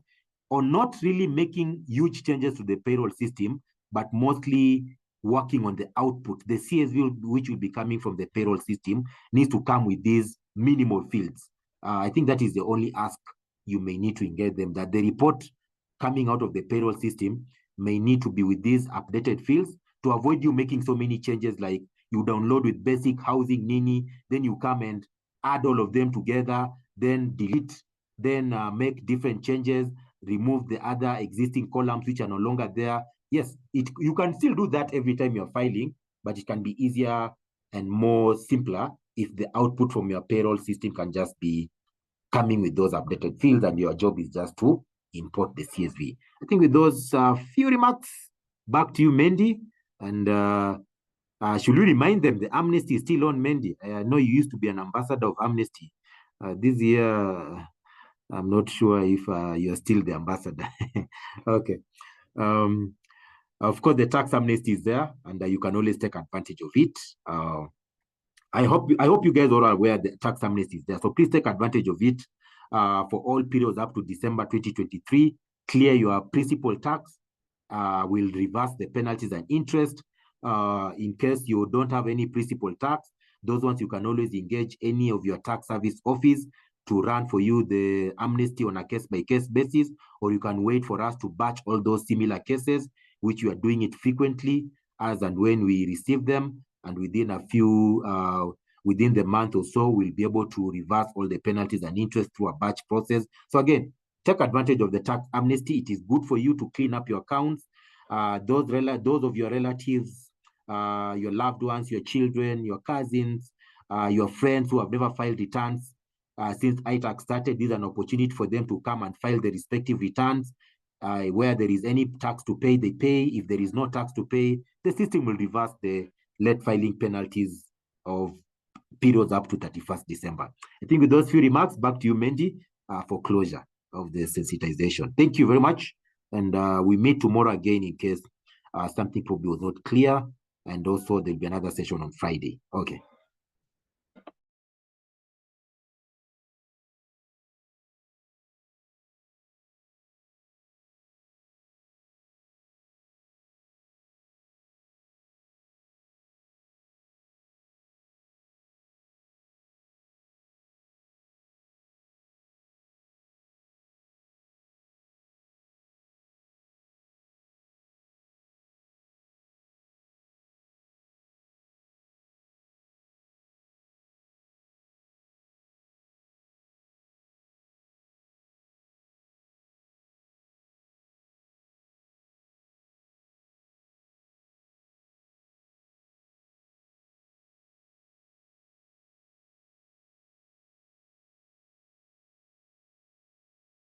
on not really making huge changes to the payroll system, but mostly working on the output. The CSV which will be coming from the payroll system needs to come with these minimal fields. I think that is the only ask you may need to engage them, that the report coming out of the payroll system may need to be with these updated fields to avoid you making so many changes, like you download with basic housing Nini, then you come and add all of them together, then delete, then make different changes, remove the other existing columns which are no longer there. Yes, you can still do that every time you're filing, but it can be easier and more simpler if the output from your payroll system can just be coming with those updated fields and your job is just to import the CSV. I think with those few remarks, back to you, Mendy. And should we remind them the amnesty is still on, Mendy? I know you used to be an ambassador of amnesty. This year, I'm not sure if you're still the ambassador. Okay. Of course, the tax amnesty is there, and you can always take advantage of it. I hope you guys are aware the tax amnesty is there. So please take advantage of it for all periods up to December 2023. Clear your principal tax. Will reverse the penalties and interest. In case you don't have any principal tax, those ones you can always engage any of your tax service office to run for you the amnesty on a case-by-case basis, or you can wait for us to batch all those similar cases, which we are doing it frequently as and when we receive them. And within a few, within the month or so, we'll be able to reverse all the penalties and interest through a batch process. So again, take advantage of the tax amnesty. It is good for you to clean up your accounts. Those of your relatives your loved ones, your children, your cousins, your friends who have never filed returns since iTax started. This is an opportunity for them to come and file the respective returns. Where there is any tax to pay, they pay. If there is no tax to pay, the system will reverse the late filing penalties of periods up to 31st December. I think with those few remarks, back to you, Mendy, for closure of the sensitization. Thank you very much. And we meet tomorrow again in case something probably was not clear. And also there'll be another session on Friday. Okay.